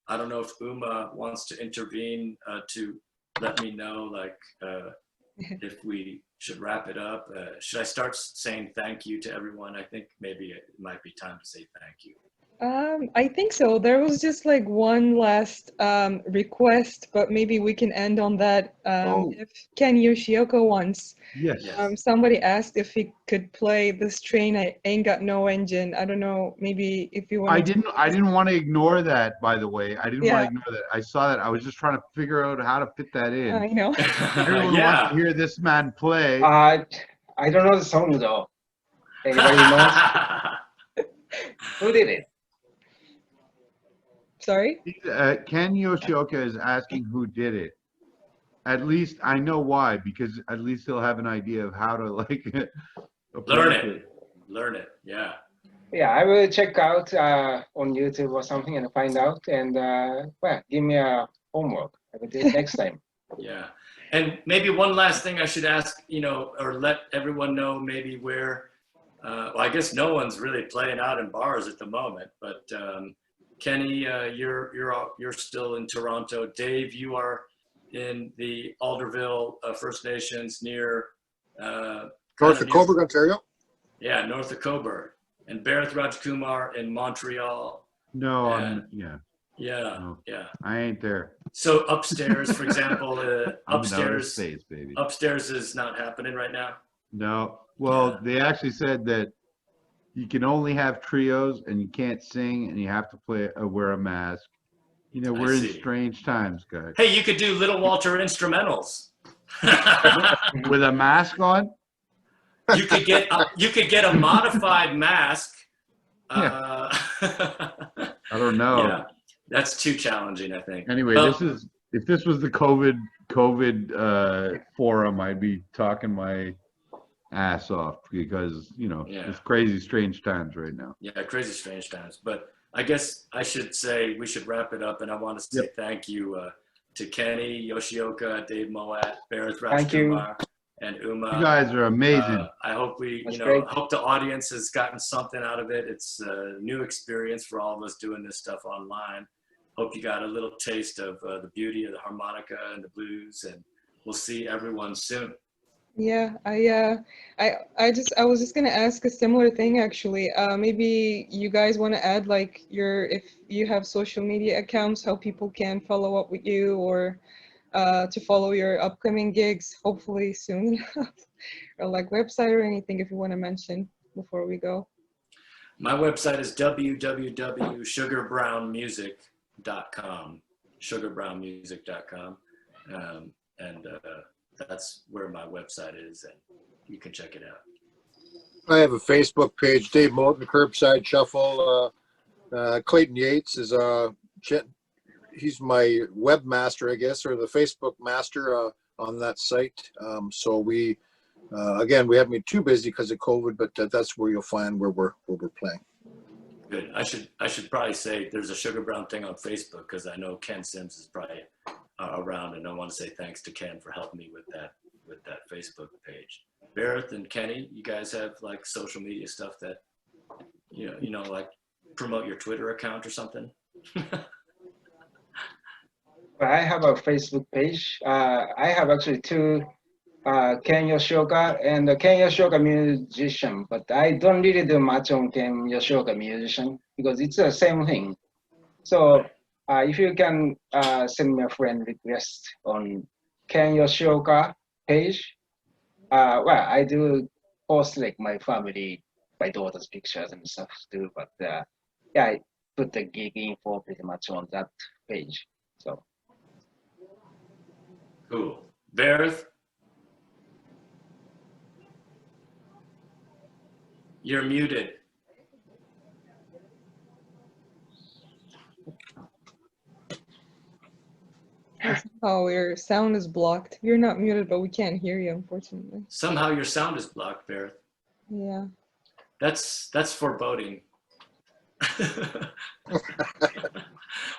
I don't know if Uma wants to intervene to let me know, like, if we should wrap it up. Should I start saying thank you to everyone? I think maybe it might be time to say thank you. I think so. There was just like one last request, but maybe we can end on that. If Ken Yoshioka wants, Yes. somebody asked if he could play This Train I Ain't Got No Engine. I don't know, maybe if you want. I didn't want to ignore that, by the way. I didn't want Yeah. to ignore that. I saw that. I was just trying to figure out how to fit that in. I know. Everyone wants to hear this man play. I don't know the song though. Anybody knows? Who did it? Sorry? Ken Yoshioka is asking who did it. At least I know why, because at least he'll have an idea of how to like Learn it. Yeah. Yeah, I will check out on YouTube or something and find out, and well, give me a homework. I will do it next time. Yeah. And maybe one last thing I should ask, you know, or let everyone know maybe where, well, I guess no one's really playing out in bars at the moment, but Kenny, you're still in Toronto. Dave, you are in the Alderville First Nations near North of Coburg, Ontario. Yeah, north of Coburg. And Bharath Rajakumar in Montreal. No, And- yeah. Yeah, No. yeah. I ain't there. So upstairs, for example, I'm in outer upstairs space, baby. upstairs is not happening right now. No. Well, Yeah. they actually said that you can only have trios and you can't sing and you have to wear a mask. You know, I we're in see. strange times, guys. Hey, you could do Little Walter instrumentals. With a mask on? You could get a modified mask. Yeah. I don't know. Yeah, that's too challenging, I think. Anyway, Well, if this was the COVID forum, I'd be talking my ass off because, you know, Yeah. it's crazy strange times right now. yeah, crazy strange times. But I guess I should say we should wrap it up, and I want to say thank you to Kenny, Yoshioka, Dave Mowat, Bharath Thank you. Rajakumar, and Uma. You guys are amazing. I hope That's great. hope the audience has gotten something out of it. It's a new experience for all of us doing this stuff online. Hope you got a little taste of the beauty of the harmonica and the blues, and we'll see everyone soon. Yeah, I was just gonna ask a similar thing actually. Maybe you guys want to add like if you have social media accounts, how people can follow up with you or to follow your upcoming gigs, hopefully soon enough, or like website or anything if you want to mention before we go. My website is www.sugarbrownmusic.com, sugarbrownmusic.com, and that's where my website is, and you can check it out. I have a Facebook page, Dave Moulton, Curbside Shuffle. Clayton Yates is he's my webmaster, I guess, or the Facebook master on that site. So we again, we haven't been too busy because of COVID, but that's where you'll find where we're playing. Good. I should probably say there's a Sugar Brown thing on Facebook because I know Ken Sims is probably around, and I want to say thanks to Ken for helping me with that Facebook page. Bharath and Kenny, you guys have like social media stuff that you know like promote your Twitter account or something? I have a Facebook page. I have actually two, Ken Yoshioka and the Ken Yoshioka musician, but I don't really do much on Ken Yoshioka musician because it's the same thing. So if you can send me a friend request on Ken Yoshioka page, well, I do post like my family, my daughter's pictures and stuff too, but yeah, I put the gig info pretty much on that page. So. Cool. Bharath? You're muted. Oh, your sound is blocked. You're not muted, but we can't hear you, unfortunately. Somehow your sound is blocked, Bharath. Yeah. That's foreboding.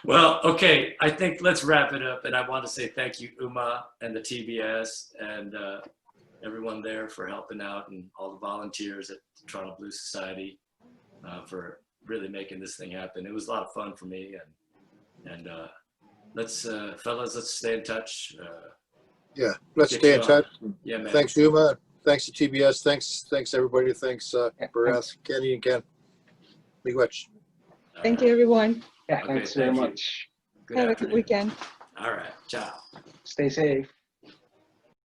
Well, okay, I think let's wrap it up. And I want to say thank you, Uma and the TBS and everyone there for helping out, and all the volunteers at the Toronto Blues Society for really making this thing happen. It was a lot of fun for me, and let's fellas, let's stay in touch. Yeah, let's Get stay you in touch. Yeah, man. Thanks, Uma. Thanks to TBS. Thanks everybody. Thanks, Bharath, Kenny, and Ken. Miigwech. Thank you, everyone. Yeah, Okay, thanks very thank you. much. Good Have a afternoon. good weekend. All right, ciao. Stay safe.